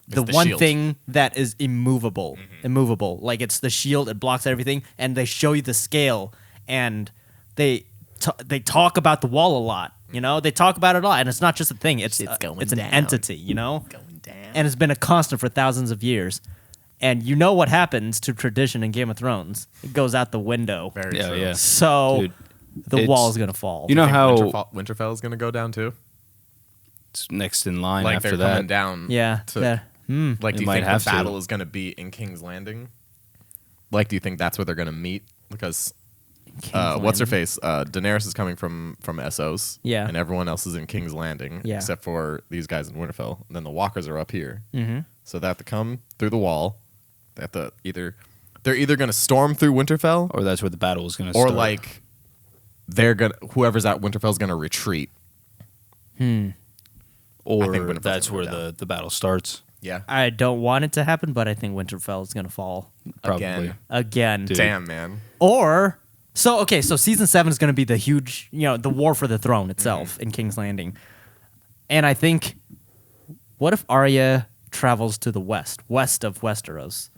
one shield. thing that is immovable. Immovable. Like it's the shield, it blocks everything, and they show you the scale, and they talk about the wall a lot. They talk about it a lot, and it's not just a thing. It's an entity. Going down. And it's been a constant for thousands of years. And you know what happens to tradition in Game of Thrones? It goes out the window. Very Yeah, true. yeah. So Dude, the it's- wall is gonna fall. You know Think how Winterfell is gonna go down too? it's next in line Like after they're coming that? down. Yeah. To, Like, It do you might think have the to. battle is gonna be in King's Landing? Like, do you think that's where they're gonna meet? Because what's her face? Daenerys is coming from Essos. Yeah. And everyone else is in King's Landing. Yeah. Except for these guys in Winterfell. And then the Walkers are up here. Mm-hmm. So they have to come through the wall. They have to they're either gonna storm through Winterfell, Or that's where the battle is going to or start. like whoever's at Winterfell's gonna retreat. Or Winterfell's that's gonna where go down. the battle starts. Yeah. I don't want it to happen, but I think Winterfell is gonna fall Probably. again. Dude. Damn, man. Or so season 7 is gonna be the huge, the war for the throne itself in King's Landing, and I think, what if Arya travels to the west of Westeros,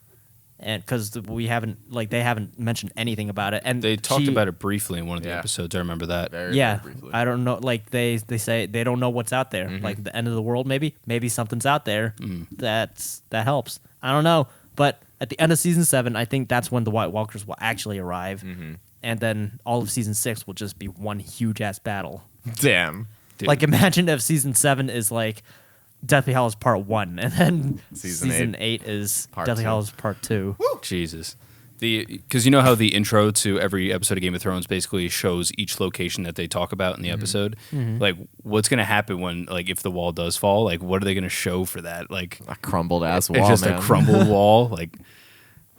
and because they haven't mentioned anything about it, and They talked about it briefly in one of the Yeah. episodes. I remember that. Very, Yeah, very briefly. I don't know. Like they say they don't know what's out there. Like the end of the world, maybe something's out there that helps. I don't know. But at the end of season 7, I think that's when the White Walkers will actually arrive, and then all of season 6 will just be one huge ass battle. Damn. Dude. Like imagine if season 7 is like Deathly Hallows Part 1, and then Season season 8 is Part Deathly 2. Hallows Part 2. Jesus. Because you know how the intro to every episode of Game of Thrones basically shows each location that they talk about in the episode? Like, what's going to happen when, like, if the wall does fall? Like, what are they going to show for that? Like, A crumbled ass wall, it's just man. a crumbled wall? Like,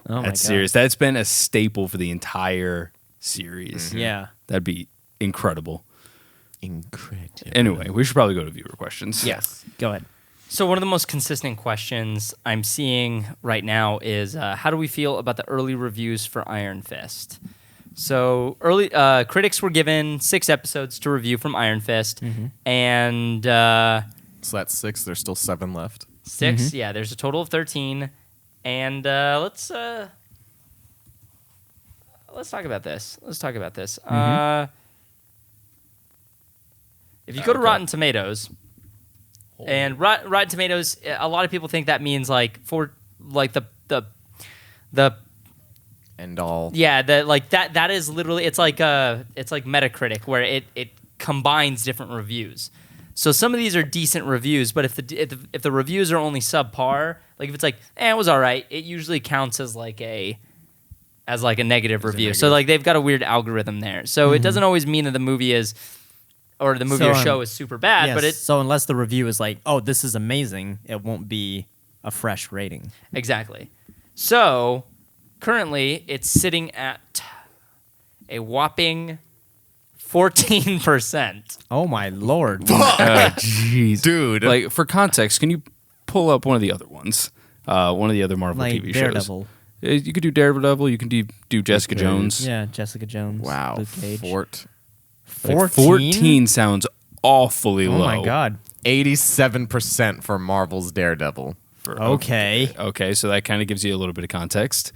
Oh my that's God. serious. That's been a staple for the entire series. Yeah. That'd be incredible. Incredible. Anyway, we should probably go to viewer questions. Yes. Go ahead. So one of the most consistent questions I'm seeing right now is how do we feel about the early reviews for Iron Fist? So early critics were given 6 episodes to review from Iron Fist, and So that's 6. There's still 7 left. 6. Yeah, there's a total of 13, and let's talk about this. Let's talk about this. If you go to Okay. Rotten Tomatoes. And Rotten Tomatoes, a lot of people think that means like for like the And all. yeah that is literally it's like Metacritic where it combines different reviews. So some of these are decent reviews, but if the reviews are only subpar, like if it's like it was all right, it usually counts as like a negative review. So negative. like they've got a weird algorithm there. So it doesn't always mean that the movie is or the movie So, or show is super bad, but so unless the review is like, oh, this is amazing, it won't be a fresh rating. Exactly. So currently it's sitting at a whopping 14%. Oh my lord. Jeez. Dude. Like, for context, can you pull up one of the other ones? One of the other Marvel Like TV Daredevil. shows. You could do Daredevil. You can do Jessica Jones. Yeah, Jessica Jones. wow. Luke Cage. 14? 14? Sounds awfully Oh low. my god. 87% for Marvel's Daredevil. Okay. Okay, so that kind of gives you a little bit of context.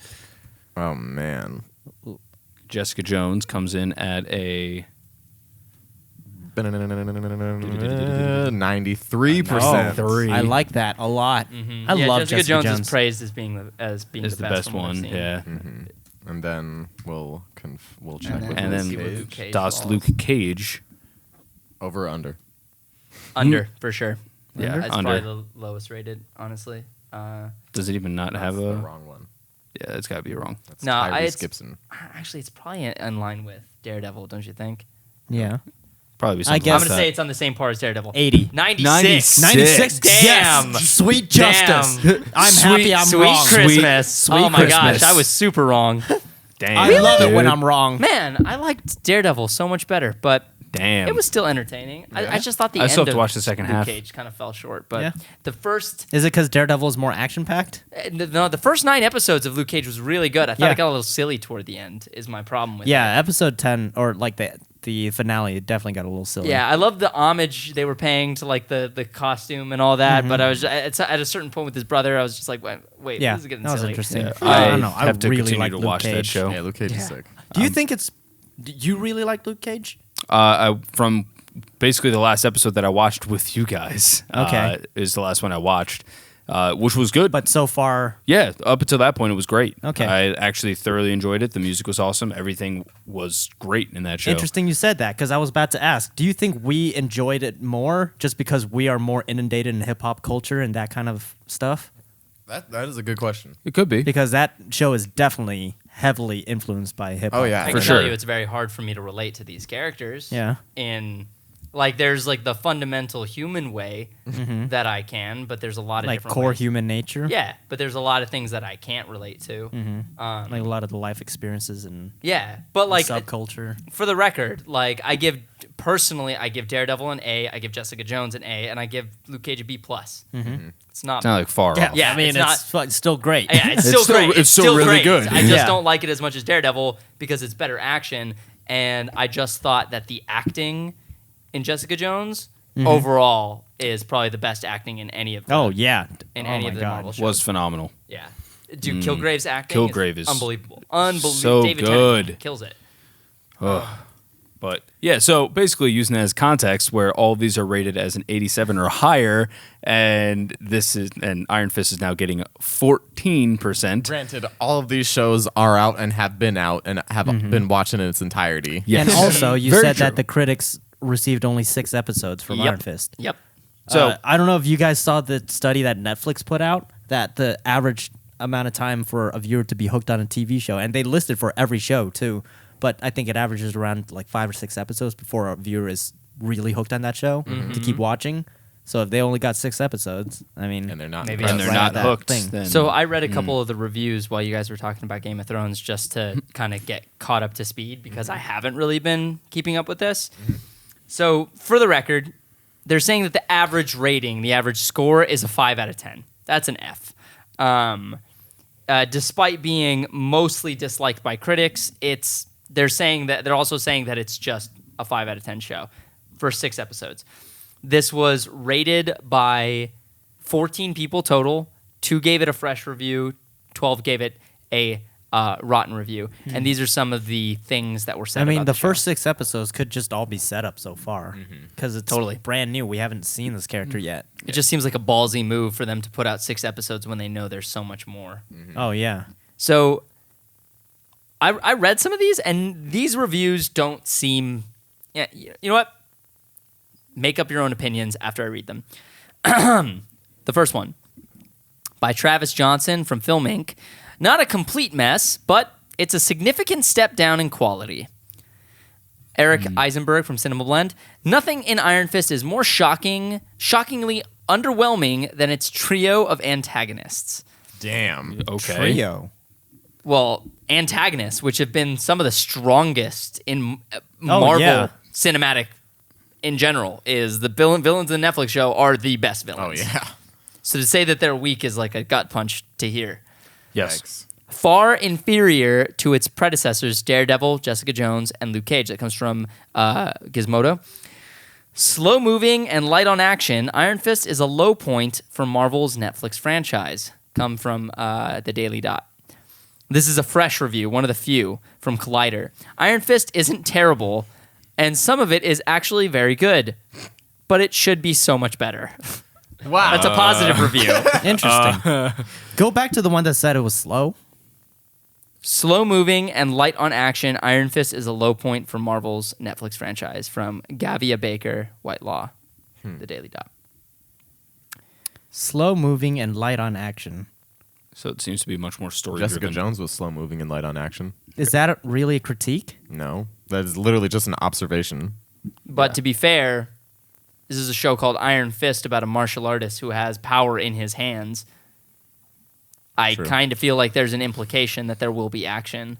Oh, man. Jessica Jones comes in at a 93%. Three. I like that a lot. I Yeah, love Jessica Jones is praised as being the is the best best one. one. I've seen. Yeah. And then we'll check And with then And we'll Luke see what Cage. Luke Cage Das falls. Luke Cage. Over or under? Under, for sure. Yeah, It's under. probably the lowest rated, honestly. Does it even not That's have the a? wrong one. Yeah, it's got to be wrong. That's No, Tyrese it's- Gibson. Actually, it's probably in line with Daredevil, don't you think? Yeah. Probably be I something guess- I'm like going to say that. it's on the same par as Daredevil. 80. 96. 96. Damn. Yes. Sweet justice. Damn. I'm happy I'm Sweet wrong. Christmas. Sweet oh my Christmas. gosh, I was super wrong. Damn, I love it when dude. I'm wrong. Man, I liked Daredevil so much better, but Damn. it was still entertaining. I just thought the I end still have to of watch the second Luke half. Cage kind of fell short, but Yeah. the first Is it because Daredevil is more action packed? no, the first 9 episodes of Luke Cage was really good. I thought Yeah. it got a little silly toward the end. Is my problem with it. Yeah, episode 10 or like the finale definitely got a little silly. Yeah, I love the homage they were paying to like the costume and all that, Mm-hmm. but I was at a certain point with his brother, I was just like, wait, Yeah, this is getting that was silly. interesting. Yeah, I I don't know. I have to really continue like to Luke watch that Cage. show. Yeah, Luke Cage Yeah. is sick. Do you think it's? Do you really like Luke Cage? From basically the last episode that I watched with you guys. Okay. Is the last one I watched, which was good. But so far, Yeah, up until that point, it was great. Okay. I actually thoroughly enjoyed it. The music was awesome. Everything was great in that show. interesting you said that because I was about to ask. Do you think we enjoyed it more just because we are more inundated in hip hop culture and that kind of stuff? That is a good question. It could be. Because that show is definitely heavily influenced by hip hop. Oh, yeah. I For can tell sure. you it's very hard for me to relate to these characters. Yeah. In like there's like the fundamental human way that I can, but there's a lot of Like different core ways. human nature. Yeah, but there's a lot of things that I can't relate to. Like a lot of the life experiences and Yeah, but like subculture. for the record, like I give Daredevil an A, I give Jessica Jones an A, and I give Luke Cage a B+. It's not. It's not like far off. Yeah, I mean, it's still great. Yeah, it's It's still still- great. it's still really great. good. I just Yeah. don't like it as much as Daredevil because it's better action, and I just thought that the acting in Jessica Jones overall is probably the best acting in any of the, Oh yeah. in Oh any my of the God. Marvel shows. Was phenomenal. Yeah. Dude, Kilgrave's acting Kilgrave is unbelievable. so David good. Tennant kills it. But yeah, so basically using that as context, where all these are rated as an 87 or higher, and Iron Fist is now getting 14%. Granted, all of these shows are out and have been out and have been watched in its entirety. Yes. And also, you Very said true. that the critics received only 6 episodes from Yep. Iron Fist. Yep. So I don't know if you guys saw the study that Netflix put out that the average amount of time for a viewer to be hooked on a TV show, and they listed for every show too, but I think it averages around like 5 or 6 episodes before a viewer is really hooked on that show to keep watching. So if they only got 6 episodes, I mean, And they're not. Maybe impressed. and they're right not at that hooked. thing. Then, So I read a couple of the reviews while you guys were talking about Game of Thrones just to kind of get caught up to speed because I haven't really been keeping up with this. So for the record, they're saying that the average rating, the average score is a 5 out of 10. That's an F. Despite being mostly disliked by critics, they're also saying that it's just a 5 out of 10 show for 6 episodes. This was rated by 14 people total. 2 gave it a fresh review. 12 gave it a rotten review. And these are some of the things that were said. I mean, about the show. first 6 episodes could just all be set up so far because it's Totally. brand new. We haven't seen this character yet. It just seems like a ballsy move for them to put out 6 episodes when they know there's so much more. Oh yeah. So I read some of these, and these reviews don't seem. Yeah, you know what? Make up your own opinions after I read them. The first one by Travis Johnson from Film Inc. Not a complete mess, but it's a significant step down in quality. Eric Eisenberg from Cinema Blend. Nothing in Iron Fist is more shockingly underwhelming than its trio of antagonists. Damn. okay. Trio. Well, antagonists, which have been some of the strongest in Marvel yeah. cinematic in general, is the villains in the Netflix show are the best Oh villains. yeah. So to say that they're weak is like a gut punch to hear. Yes. Yikes. Far inferior to its predecessors, Daredevil, Jessica Jones, and Luke Cage. That comes from Gizmodo. Slow moving and light on action, Iron Fist is a low point for Marvel's Netflix franchise. Come from the Daily Dot. This is a fresh review, one of the few from Collider. Iron Fist isn't terrible, and some of it is actually very good, but it should be so much better. Wow. That's a positive review. Interesting. Go back to the one that said it was slow. Slow moving and light on action, Iron Fist is a low point for Marvel's Netflix franchise. From Gavia Baker, White Law, The Daily Dot. Slow moving and light on action. So it seems to be much more story Jessica driven. Jones was slow moving and light on action. Is that really a critique? No, that is literally just an observation. But to be fair, this is a show called Iron Fist about a martial artist who has power in his hands. I True. kind of feel like there's an implication that there will be action.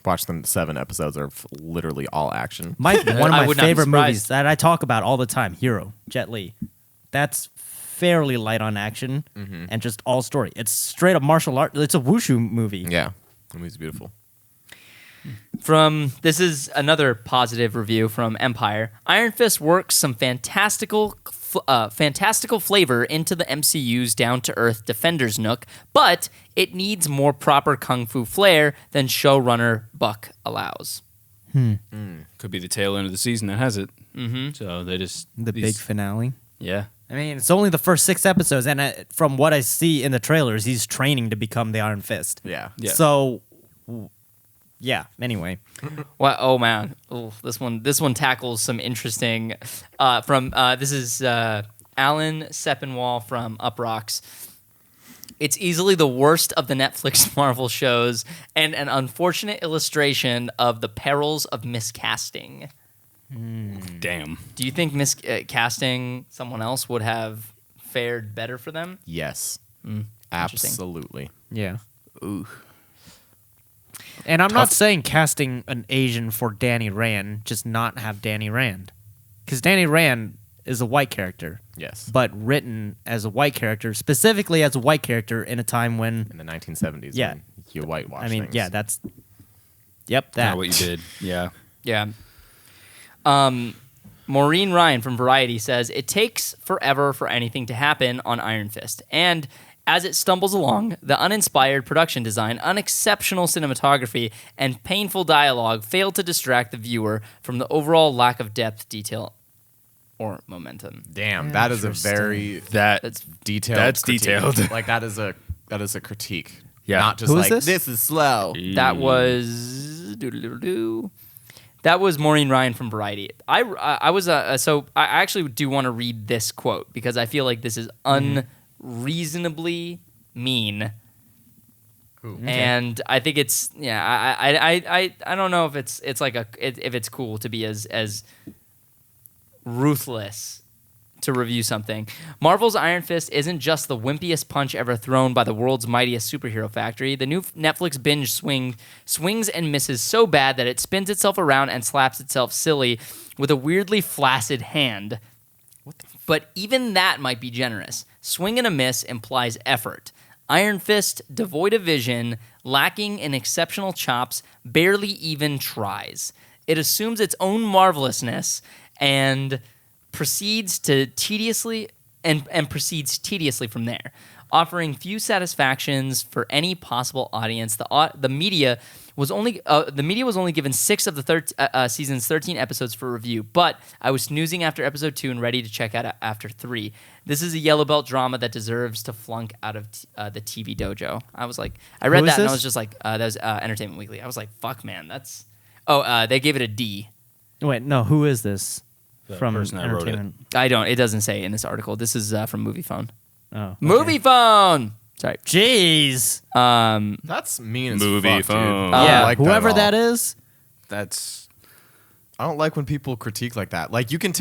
Watch them 7 episodes are literally all action. One of I my would not be favorite surprised. movies that I talk about all the time, Hero, Jet Li. That's fairly light on action and just all story. It's straight up martial art. It's a wushu movie. Yeah, the movie's beautiful. This is another positive review from Empire. Iron Fist works some fantastical flavor into the MCU's down-to-earth Defenders nook, but it needs more proper kung fu flair than showrunner Buck allows. Could be the tail end of the season that has it. Mm-hmm. So they just The big finale. Yeah. I mean, it's only the first 6 episodes, and from what I see in the trailers, he's training to become the Iron Fist. Yeah. Yeah. So, yeah. Anyway, Well, oh man, ooh, this one tackles some interesting. This is Alan Sepinwall from Uprocks. It's easily the worst of the Netflix Marvel shows, and an unfortunate illustration of the perils of miscasting. Damn. Do you think miscasting someone else would have fared better for them? Yes. Interesting. Absolutely. yeah. Ooh. And I'm not saying casting an Asian for Danny Rand, just not have Danny Rand. Because Danny Rand is a white character, Yes. but written as a white character, specifically as a white character in a time when, In the 1970s. Yeah. when you whitewash I mean, things. yeah, that's, yep, that. Not what you did. Yeah. Yeah. Maureen Ryan from Variety says, it takes forever for anything to happen on Iron Fist. And as it stumbles along, the uninspired production design, unexceptional cinematography, and painful dialogue fail to distract the viewer from the overall lack of depth, detail, or momentum. Damn, that is a Interesting. very That's detailed. That's critique. detailed. Like that is a critique. Yeah. Not just Who is like this? is slow. That was that was Maureen Ryan from Variety. I actually do want to read this quote because I feel like this is unreasonably mean, and I think it's I don't know if it's like if it's cool to be as ruthless to review something. Marvel's Iron Fist isn't just the wimpiest punch ever thrown by the world's mightiest superhero factory. The new Netflix binge swings and misses so bad that it spins itself around and slaps itself silly with a weirdly flaccid hand. But even that might be generous. Swing and a miss implies effort. Iron Fist, devoid of vision, lacking in exceptional chops, barely even tries. It assumes its own marvelousness and proceeds tediously from there, offering few satisfactions for any possible audience. The media was only given 6 of the season's 13 episodes for review, but I was snoozing after episode 2 and ready to check out after 3. This is a yellow belt drama that deserves to flunk out of the TV dojo. I was like, I read Who is that and I this? was just like, that was Entertainment Weekly. I was like, fuck, man, that's. They gave it a D. Wait, no, who is this? From person that wrote it. Entertainment. It doesn't say in this article. This is from Movie Phone. Oh, okay. Movie Phone. Sorry. Jeez. That's mean as Movie fuck, phone. dude. I don't Yeah, like whoever at that all. is. That's I don't like when people critique like that. Like you can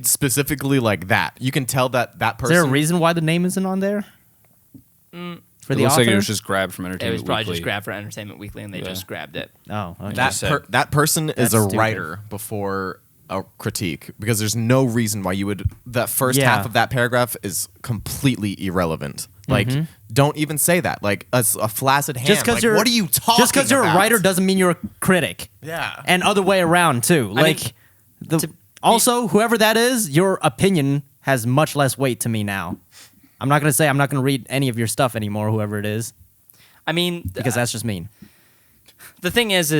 specifically like that. You can tell that Is person. there a reason why the name isn't on there? For it the looks author? like it was just grabbed from It Entertainment was probably Weekly. just grabbed for Entertainment Weekly, and they Yeah. just grabbed it. Oh, okay. that person is That's a stupid. writer before a critique because there's no reason why you would. That first Yeah. half of that paragraph is completely irrelevant. Like, don't even say that. Like a flaccid hand. Just because like, you're what are you talking? Just because you're a about? writer doesn't mean you're a critic. Yeah. And other way around too. mean, Like, also whoever that is, your opinion has much less weight to me now. I'm not gonna say I'm not gonna read any of your stuff anymore, whoever it is, I mean, because that's just mean. the thing is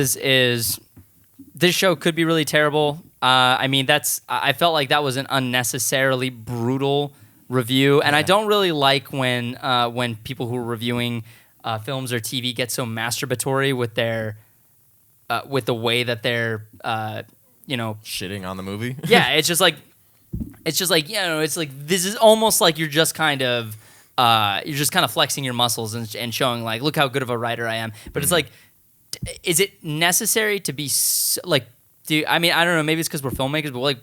this show could be really terrible. I mean, I felt like that was an unnecessarily brutal review, and I don't really like when people who are reviewing films or TV get so masturbatory with their with the way that they're Shitting on the movie. yeah, it's just like it's like this is almost like you're just kind of flexing your muscles and showing like, look how good of a writer I am. But it's like, is it necessary to be like? I mean, I don't know. Maybe it's because we're filmmakers, but like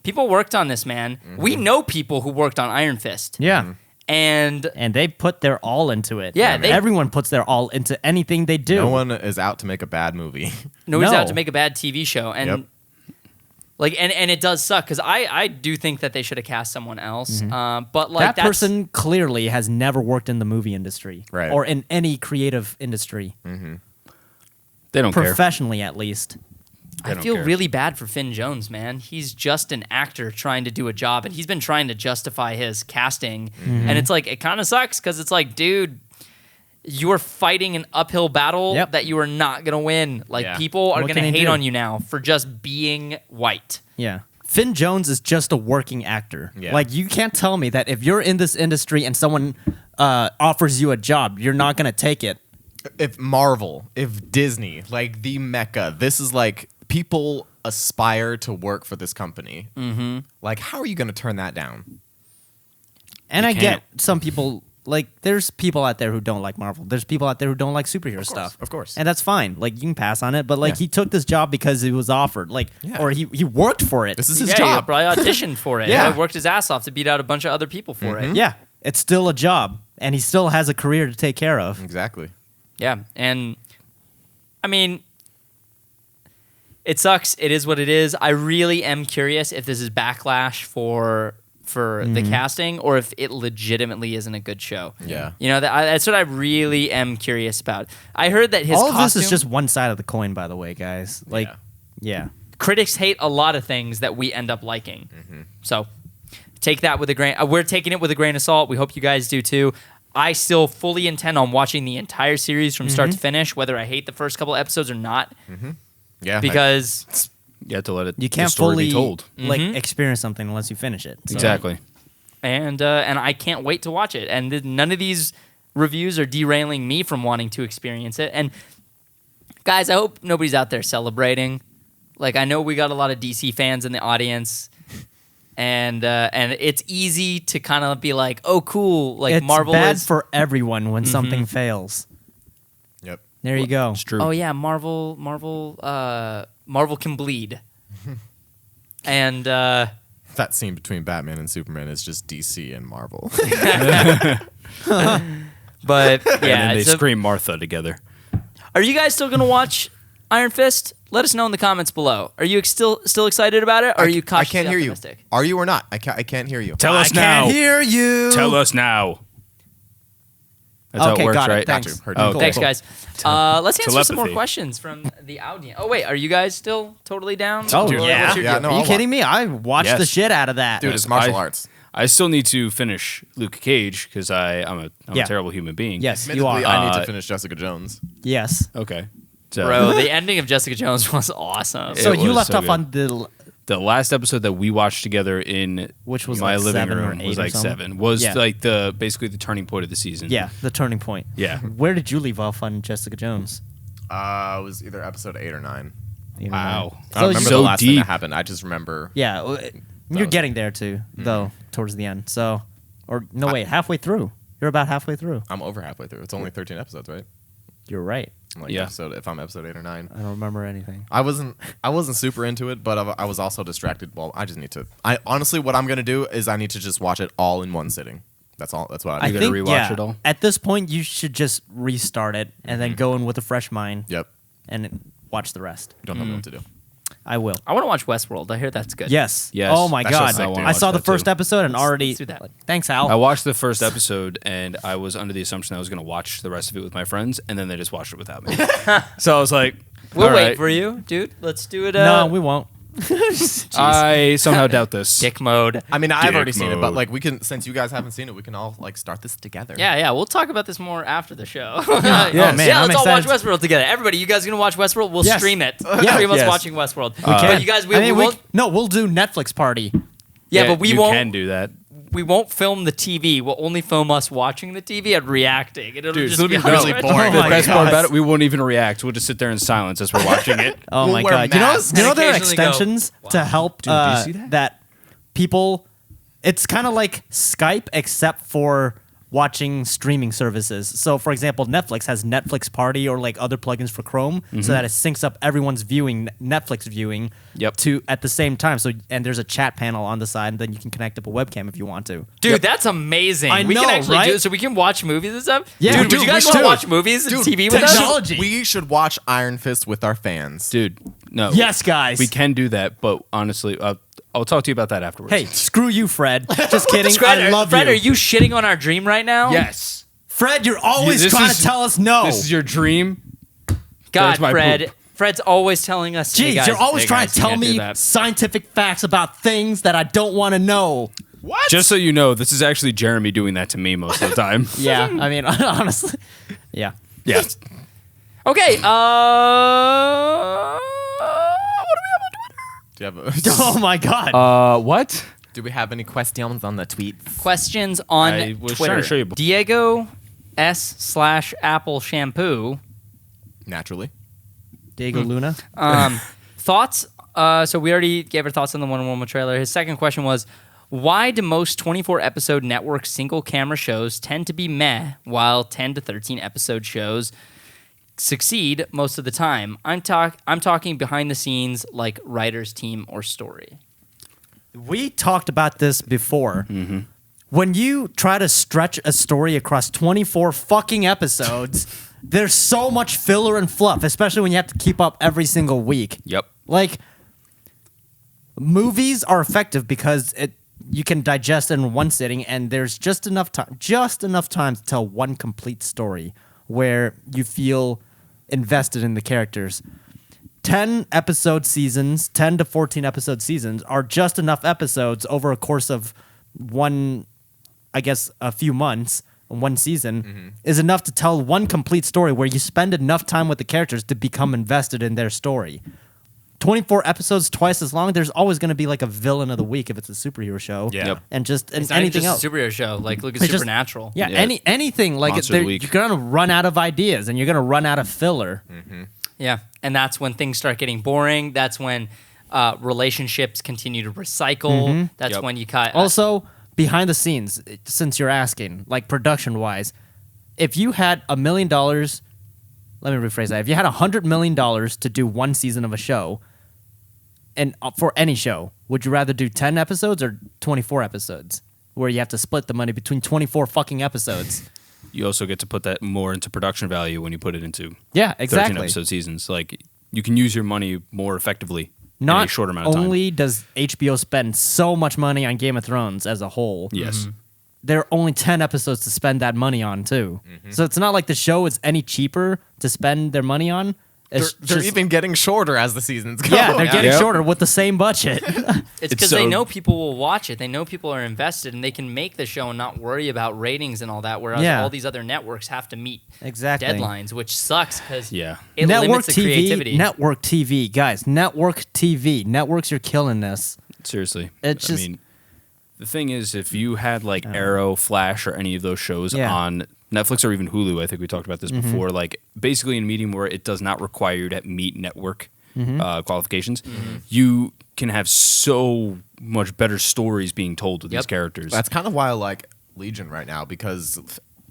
people worked on this, man. We know people who worked on Iron Fist. Yeah. And they put their all into it. Yeah, everyone puts their all into anything they do. No one is out to make a bad movie. Nobody's No. out to make a bad TV show, and Yep. like, and it does suck because I do think that they should have cast someone else. But like that person clearly has never worked in the movie industry, Right. or in any creative industry, They don't care. professionally at least. I don't feel care. really bad for Finn Jones, man. He's just an actor trying to do a job, and he's been trying to justify his casting. And it's like, it kind of sucks because it's like, dude, you are fighting an uphill battle Yep. that you are not going to win. Like, Yeah. people are What going can to he hate do? on you now for just being white. Yeah. Finn Jones is just a working actor. Yeah. Like, you can't tell me that if you're in this industry and someone offers you a job, you're not going to take it. If Marvel, if Disney, like the mecca, this is like people aspire to work for this company. Mm-hmm. Like, how are you going to turn that down? And I can't. get some people, like, there's people out there who don't like Marvel. There's people out there who don't like superhero stuff. of course. And that's fine. Like, you can pass on it. But, like, Yeah. he took this job because it was offered. Like, Yeah. or he worked for it. This is his Yeah, he job. probably auditioned for it. Yeah. He worked his ass off to beat out a bunch of other people for it. Yeah. It's still a job. And he still has a career to take care of. Exactly. Yeah, and I mean, it sucks. It is what it is. I really am curious if this is backlash for the casting or if it legitimately isn't a good show. Yeah. You know, that's what I really am curious about. I heard that his All of costume, this is just one side of the coin, by the way, guys. Like, yeah. critics hate a lot of things that we end up liking. So take that with a grain. We're taking it with a grain of salt. We hope you guys do too. I still fully intend on watching the entire series from start to finish, whether I hate the first couple episodes or not, Yeah. because You have to let it. You can't the story fully be told. like experience something unless you finish it. So- Exactly. and I can't wait to watch it. And none of these reviews are derailing me from wanting to experience it. And guys, I hope nobody's out there celebrating. Like, I know we got a lot of DC fans in the audience, and it's easy to kind of be like, oh, cool, like It's Marvel bad is. for everyone when something fails. Yep. There you go. It's true. Oh yeah, Marvel can bleed, and That scene between Batman and Superman is just DC and Marvel. but And yeah, then they so- scream Martha together. Are you guys still gonna watch Iron Fist? Let us know in the comments below. Are you still excited about it? Or are you I cautiously can't hear you. optimistic? Are you or not? I can't hear you. Tell us I now. can't hear you. Tell us now. That's how Okay, it works, got it. right? Thanks. Got you. Heard Oh, you. okay. Thanks, guys. Let's answer some more Telepathy. questions from the audience. Oh wait, are you guys still totally down? Oh, Or yeah. what's your Yeah, deal? no, Are you I'll kidding me? I watched Yes. the shit out of that. Dude, it's martial I- arts. I still need to finish Luke Cage because I'm Yeah. a terrible human being. Yes, you Admittedly, are. I need to finish Jessica Jones. Yes. Okay. So Bro, the ending of Jessica Jones was awesome. So It you was left so off good. on the last episode that we watched together in Which was my like living 7 or room 8 was or like something? 7. Was Yeah. like basically the turning point of the season. the turning point. Yeah. Where did you leave off on Jessica Jones? It was either episode 8 or 9. You don't Wow. know. I don't remember you- the So last thing deep. that happened. I just remember. Yeah, you're was- getting there too, though, towards the end. So, or no, wait, halfway through. You're about halfway through. I'm over halfway through. It's only 13 episodes, right? You're right. Like Yeah. if I'm episode 8 or 9. I don't remember anything. I wasn't super into it, but I was also distracted. Well, I just need to. I honestly, what I'm gonna do is I need to just watch it all in one sitting. That's all. That's what I I do. gotta think rewatch it all? At this point, you should just restart it and then go in with a fresh mind Yep. and watch the rest. You don't know what to do. I will. I want to watch Westworld. I hear that's good. Yes. Yes. Oh my That show's god! sick, dude. I saw Watch the that first too. episode and already. Let's do that. Thanks, I Al. watched the first episode and I was under the assumption I was going to watch the rest of it with my friends, and then they just watched it without me. So I was like, We'll all wait right. for you, dude. Let's do it. No, we won't. I somehow doubt this. Dick mode. I mean, I've Dick already seen it, but mode. like we can, since you guys haven't seen it, we can all like start this together. Yeah, we'll talk about this more after the show. Yeah, yeah, man, I'm let's all watch excited. Westworld together. Everybody, you guys gonna watch Westworld? We'll Yes. stream it. Yeah. Stream us Yes. watching Westworld. We can. But you guys, we I mean, won't. we'll do Netflix party. Yeah, but we you won't. can do that. we won't film the TV. We'll only film us watching the TV and reacting. And it'll Dude, just it'll be be really hundreds. boring. Oh The my best part gosh. about it, we won't even react. We'll just sit there in silence as we're watching it. Oh We'll my wear god! You know, masks. you know And there are occasionally go, extensions to help Dude, do you see that? people. It's kind of like Skype, except for watching streaming services. So, for example, Netflix has Netflix Party or like other plugins for Chrome, so that it syncs up everyone's viewing, Netflix viewing, Yep. to at the same time. So, and there's a chat panel on the side, and then you can connect up a webcam if you want to. Dude, that's amazing. I we know, can actually right? do it so we can watch movies and stuff. Yeah. Dude, would you guys want to watch movies and TV with us? technology. We should watch Iron Fist with our fans. Dude, no. Yes, guys. We can do that, but honestly, I'll talk to you about that afterwards. Hey, screw you, Fred. Just kidding. Fred, I love Fred, you. are you shitting on our dream right now? Yes. Fred, you're always This trying is- to tell us no. This is your dream. God, There's my Fred. poop. Fred's always telling us. Jeez, hey guys, you're always hey trying guys, to you tell can't do me that. scientific facts about things that I don't want to know. What? Just so you know, this is actually Jeremy doing that to me most of the time. Yeah, I mean, honestly, yeah. Yeah. Okay. What do we have on Twitter? Do you have Oh my god. What? Do we have any questions on the tweets? Questions on I was Twitter. trying to show you before. Diego S/Apple Shampoo. Naturally. Diego Luna. Thoughts? So we already gave our thoughts on the Wonder Woman trailer. His second question was, why do most 24-episode network single-camera shows tend to be meh, while 10 to 13-episode shows succeed most of the time? I'm talking behind the scenes, like writer's team or story. We talked about this before. When you try to stretch a story across 24 fucking episodes, there's so much filler and fluff, especially when you have to keep up every single week. Yep. Like, movies are effective because you can digest it in one sitting, and there's just enough time to tell one complete story where you feel invested in the characters. 10 to 14 episode seasons are just enough episodes over a course of a few months. One season is enough to tell one complete story where you spend enough time with the characters to become invested in their story. 24 episodes, twice as long. There's always going to be like a villain of the week if it's a superhero show. Yeah. Yep. And just It's not even anything just else. a superhero show. Like, look at It's just- Supernatural. Yeah, Yeah. anything like Monster of the you're week. going to run out of ideas and you're going to run out of filler. Yeah, and that's when things start getting boring. That's when relationships continue to recycle. That's Yep. when you cut. Also, behind the scenes, since you're asking, like production wise, if you had $1 million, let me rephrase that. If you had $100 million to do one season of a show, and for any show, would you rather do 10 episodes or 24 episodes, where you have to split the money between 24 fucking episodes? You also get to put that more into production value when you put it into Yeah, 13 exactly. episode seasons. Like, you can use your money more effectively in Not a short amount of time. only does HBO spend so much money on Game of Thrones as a whole, Yes. there are only 10 episodes to spend that money on too. So it's not like the show is any cheaper to spend their money on. It's They're just- even getting shorter as the seasons go. yeah, they're getting Yep. shorter with the same budget. It's because so- they know people will watch it. They know people are invested, and they can make the show and not worry about ratings and all that. Whereas Yeah. all these other networks have to meet Exactly. deadlines, which sucks because Yeah. it limits the creativity. Network TV, guys. Network TV. Networks are killing this. Seriously. It's just- I mean, the thing is, if you had like Arrow, Flash, or any of those shows Yeah. on Netflix or even Hulu, I think we talked about this before, like basically in a medium where it does not require you to meet network qualifications, you can have so much better stories being told with Yep. these characters. That's kind of why I like Legion right now, because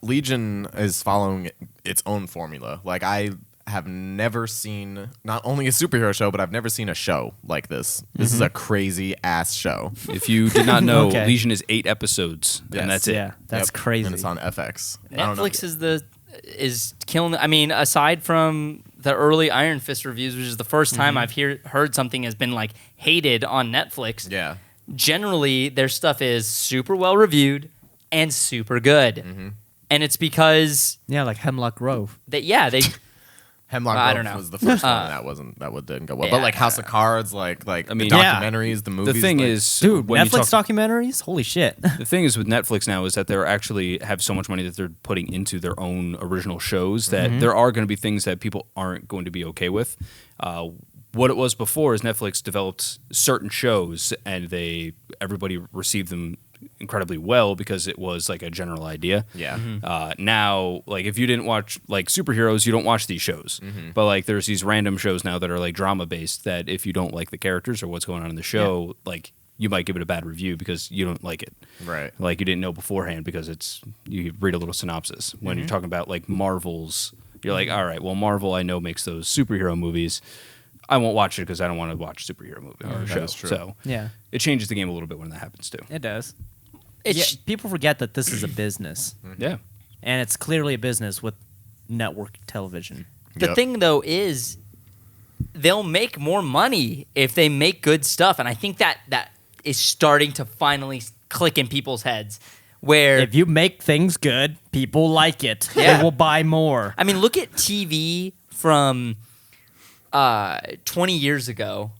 Legion is following its own formula. Like, I have never seen not only a superhero show, but I've never seen a show like this. This is a crazy ass show. If you did not know, Okay. Legion is 8 episodes, Yes. and that's it. Yeah, that's Yep. crazy. And it's on FX. I don't know. Netflix is killing. I mean, aside from the early Iron Fist reviews, which is the first time I've heard something has been like hated on Netflix. Yeah. Generally, their stuff is super well reviewed and super good, and it's because Yeah, like Hemlock Grove. they Hemlock I Grove don't know. was the first one that didn't go well. Yeah. But like House of Cards, like I mean, the Yeah. documentaries, the movies. The thing like, is, Dude, when you Netflix talk- documentaries? Holy shit. The thing is with Netflix now is that they're actually have so much money that they're putting into their own original shows that there are going to be things that people aren't going to be okay with. What it was before is Netflix developed certain shows and everybody received them incredibly well because it was like a general idea. Yeah. Now, like if you didn't watch like superheroes, you don't watch these shows. But like there's these random shows now that are like drama based that if you don't like the characters or what's going on in the show, like you might give it a bad review because you don't like it. Right. Like you didn't know beforehand because you read a little synopsis. When you're talking about like Marvel's, you're like, all right, well Marvel I know makes those superhero movies. I won't watch it because I don't want to watch a superhero movie or that show. is true. So Yeah. it changes the game a little bit when that happens too. It does. It's People forget that this is a business, Yeah. and it's clearly a business with network television. the Yep. thing though is they'll make more money if they make good stuff, and I think that is starting to finally click in people's heads. Where If you make things good, people like it. Yeah. They will buy more. I mean, look at TV from 20 years ago,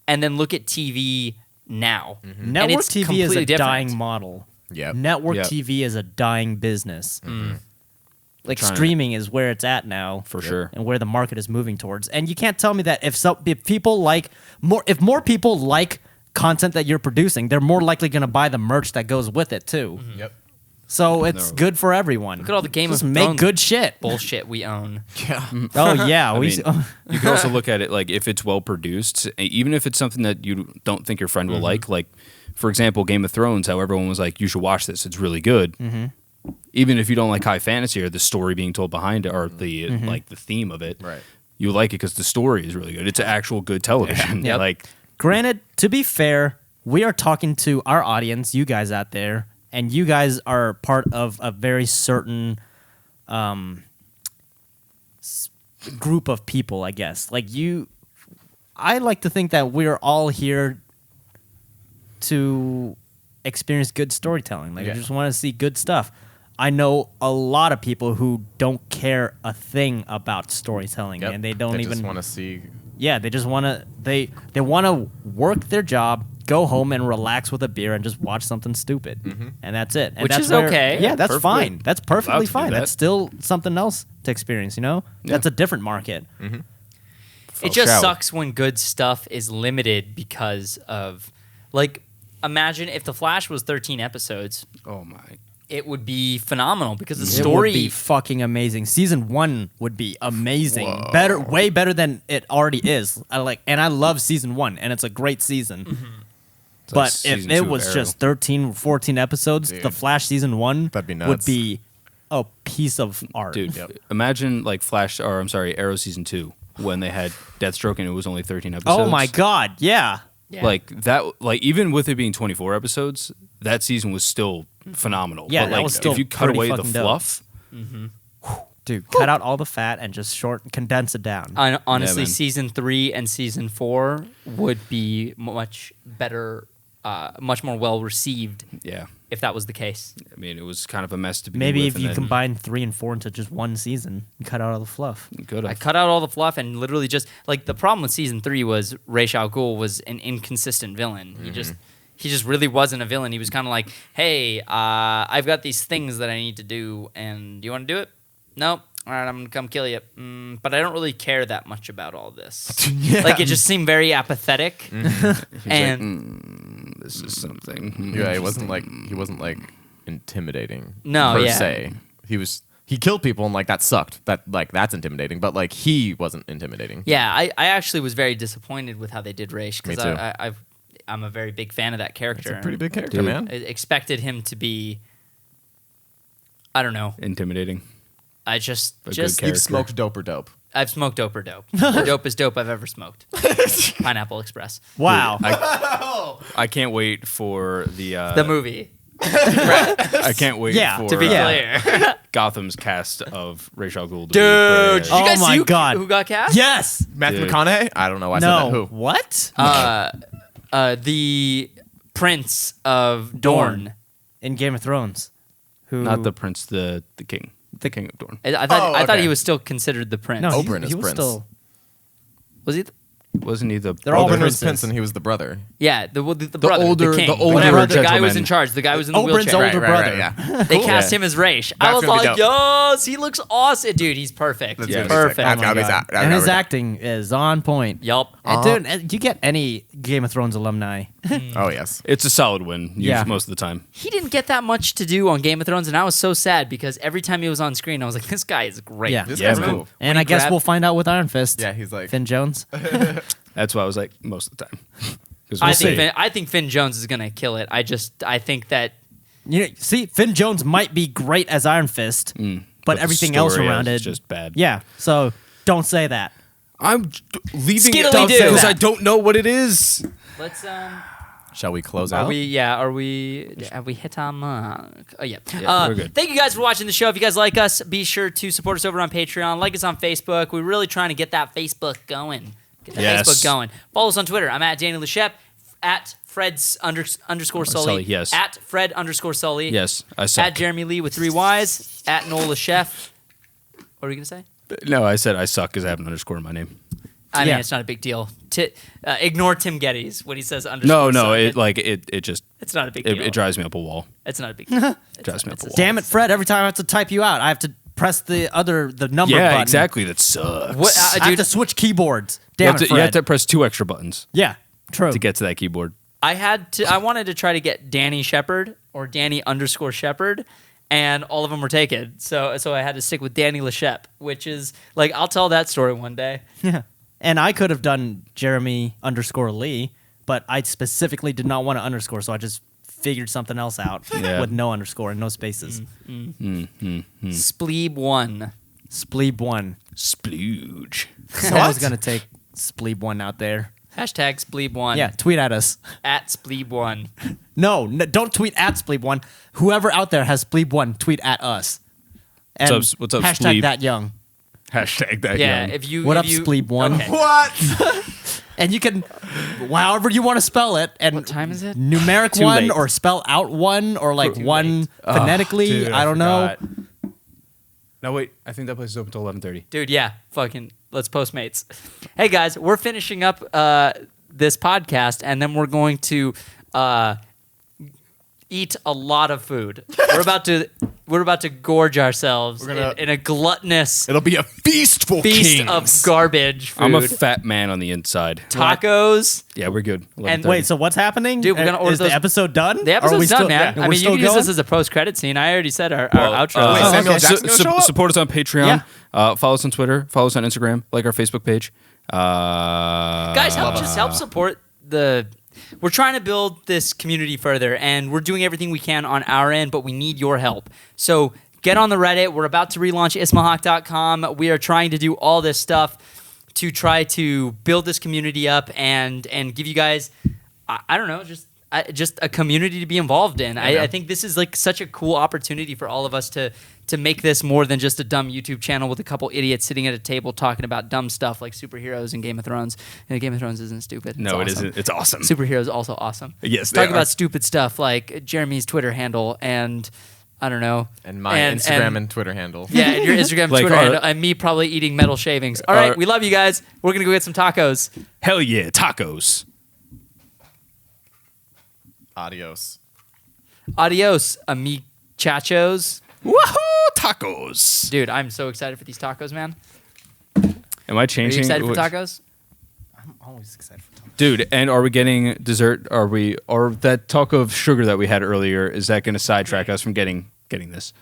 and then look at TV now. And Network it's TV is a completely different. dying model. Yep. Network Yep. TV is a dying business. Like Trying to- streaming is where it's at now, For sure. and where the market is moving towards. And you can't tell me that if people like if more people like content that you're producing, they're more likely going to buy the merch that goes with it too. Yep. So it's No. good for everyone. Look at all the Game Just of make Thrones good shit. bullshit we own. Yeah. Oh yeah, I we. mean, you can also look at it like if it's well produced, even if it's something that you don't think your friend will like. Like, for example, Game of Thrones, how everyone was like, "You should watch this; it's really good." Even if you don't like high fantasy or the story being told behind it or the like the theme of it, Right. you like it because the story is really good. It's actual good television. Yep. Like, Granted, to be fair, we are talking to our audience, you guys out there, and you guys are part of a very certain group of people, I guess. Like you, I like to think that we're all here to experience good storytelling. Like, I Yeah. just want to see good stuff. I know a lot of people who don't care a thing about storytelling, Yep. and they don't even just want to see. yeah, they just want to they want to work their job, go home and relax with a beer and just watch something stupid, and that's it. And Which that's is okay. Yeah, that's Perfectly fine. That's perfectly allowed to do fine. that. That's still something else to experience. You know, Yeah. that's a different market. It just shout. sucks when good stuff is limited because of, like, imagine if The Flash was 13 episodes, oh my, it would be phenomenal because the It story. would be fucking amazing. Season 1 would be amazing. Better, way better than it already is. I love season 1, and it's a great season. It's like But if season it 2 of was Arrow. just 13, 14 episodes, Dude. The Flash season 1 That'd be would nuts. be a piece of art. dude, Yep. imagine like Arrow season 2 when they had Deathstroke and it was only 13 episodes. Oh my god, yeah. Yeah. Like that, like even with it being 24 episodes, that season was still phenomenal. Yeah, but that like was still if you cut pretty away the fucking dope. fluff, Dude, cut out all the fat and just condense it down. Honestly, man. season 3 and season 4 would be much better, much more well received yeah. if that was the case. I mean, it was kind of a mess to begin Maybe with. if and you then combine 3 and 4 into just one season, and cut out all the fluff. you could I have. cut out all the fluff and literally just like the problem with season 3 was Ra's al Ghul was an inconsistent villain. He just really wasn't a villain. He was kind of like, hey, I've got these things that I need to do, and do you want to do it? Nope. All right, I'm gonna come kill you. But I don't really care that much about all this. Like it just seemed very apathetic. And This is something. Yeah, he wasn't like intimidating. No, per yeah. se. He killed people and like that sucked. That's intimidating. But like he wasn't intimidating. yeah, I actually was very disappointed with how they did Ra's Me because too. I'm a very big fan of that character. It's a pretty big character, Dude. man. I expected him to be. I don't know. Intimidating. I just A good You've character. smoked dope or dope. I've smoked dope or dope. The dopest dope I've ever smoked. Pineapple Express. Wow. I can't wait for The movie. I can't wait Yeah, for To be clear. Gotham's cast of Ra's al Ghul. To Dude, be did you guys Oh my see who, God. who got cast? yes. Matthew Dude. McConaughey? I don't know. I said that. No. Who? What? The Prince of Dorne. In Game of Thrones. Who? not the prince, the king, the king of Dorne. I thought Oh, I thought okay. he was still considered the prince. No, Oberyn is he was Prince. still. Was he? Wasn't he the? They're all Oberyn was princes. Pinson. He was the brother. Yeah, the brother, older- the king, the older whatever. The guy gentleman. was in charge. The guy was in the Oberyn's wheelchair. older brother. Yeah. They cast him as Raish. I That's was gonna be like, dope. yes, he looks awesome, dude. He's perfect. That's He's gonna be perfect. sick. That's gotta be sick. And his acting is on point. Yup. And dude, you get any Game of Thrones alumni. Oh yes. It's a solid win. Yeah. Most of the time. He didn't get that much to do on Game of Thrones, and I was so sad because every time he was on screen, I was like, this guy is great. Yeah. This Yeah, guy's man. cool. And he I guess grabbed- we'll find out with Iron Fist. Yeah, he's like Finn Jones. That's why I was like most of the time. 'Cause we'll I see. think Finn Jones is gonna kill it. I think that See, Finn Jones might be great as Iron Fist, but the everything else story around is it just bad. Yeah. So don't say that. I'm leaving it Skiddly out do. because I don't know what it is. let's Shall we close Are out? we? Yeah. Are we? Have we hit our mark? Oh yeah. Yeah, we're good. Thank you guys for watching the show. If you guys like us, be sure to support us over on Patreon. Like us on Facebook. We're really trying to get that Facebook going. Get that Yes. Facebook going. Follow us on Twitter. I'm at Danny Leshep. At Fred's underscore Sully. Sully, yes. At Fred underscore Sully. Yes, I suck. At Jeremy Lee with 3 Y's. At Noel Leshef. What were you gonna say? No, I said I suck because I have an underscore in my name. I mean, Yeah. it's not a big deal. Ignore Tim Geddes when he says underscore. No, Sully. it just It's not a big deal. it drives me up a wall. It's not a big deal. Drives me up a wall. Damn it, Fred! Every time I have to type you out, I have to press the number Yeah, button. exactly. That sucks. What, I have dude, to switch keyboards. you, Damn have it, to, you have Fred. to press 2 extra buttons Yeah, true. to get to that keyboard. I wanted to try to get Danny Shepard or Danny underscore Shepard, and all of them were taken. So I had to stick with Danny Leshep, which is like I'll tell that story one day. Yeah. And I could have done Jeremy underscore Lee, but I specifically did not want to underscore, so I just figured something else out Yeah. with no underscore and no spaces. Spleeb1. Spleeb1. Splooge. So I was going to take Spleeb1 out there. Hashtag Spleeb1. Yeah, tweet at us. At Spleeb1. No, don't tweet at Spleeb1. Whoever out there has Spleeb1, tweet at us. And What's up, hashtag Spleeb? that young. Hashtag that Yeah, young. if you What if up, you, Spleeb1? Okay. What? And you can, however you want to spell it. And What time is it? Numeric Too one late. or spell out one or like one phonetically. Dude, I don't know. forgot. No, wait. I think that place is open until 11:30. Dude, yeah, fucking let's Postmates. Hey guys, we're finishing up this podcast, and then we're going to eat a lot of food. We're about to gorge ourselves We're gonna- in a gluttonous It'll be a feast for feast kings. of garbage food. I'm a fat man on the inside. Tacos. Yeah, we're good. And 11:30. Wait, so what's happening? Dude, we're gonna order Is those- the episode done? The Are episode's we done, still- man. yeah, I we're mean, you still can use going? this as a post-credit scene. I already said our outro. Wait, Samuel Jackson gonna show up? Support us on Patreon. Yeah. Follow us on Twitter. Follow us on Instagram. Like our Facebook page. Guys, help support the. We're trying to build this community further, and we're doing everything we can on our end, but we need your help. So get on the Reddit. We're about to relaunch ismahawk.com. We are trying to do all this stuff to try to build this community up and give you guys, I don't know, just a community to be involved in. I think this is like such a cool opportunity for all of us to make this more than just a dumb YouTube channel with a couple idiots sitting at a table talking about dumb stuff like superheroes and Game of Thrones. And Game of Thrones isn't stupid. No, it It's awesome. isn't. It's awesome. Superheroes also awesome. Yes, they talking are. about stupid stuff like Jeremy's Twitter handle and I don't know, And my Instagram and Twitter handle. yeah, and your Instagram, Like Twitter our- handle, and me probably eating metal shavings. All right, Our- we love you guys. We're gonna go get some tacos. Hell yeah, tacos. Adios. Adios, chachos. Woohoo, tacos. Dude, I'm so excited for these tacos, man. Am I Are changing? you excited for which- tacos? I'm always excited for tacos. Dude, and are we getting dessert? Or that talk of sugar that we had earlier, is that going to sidetrack us from getting this?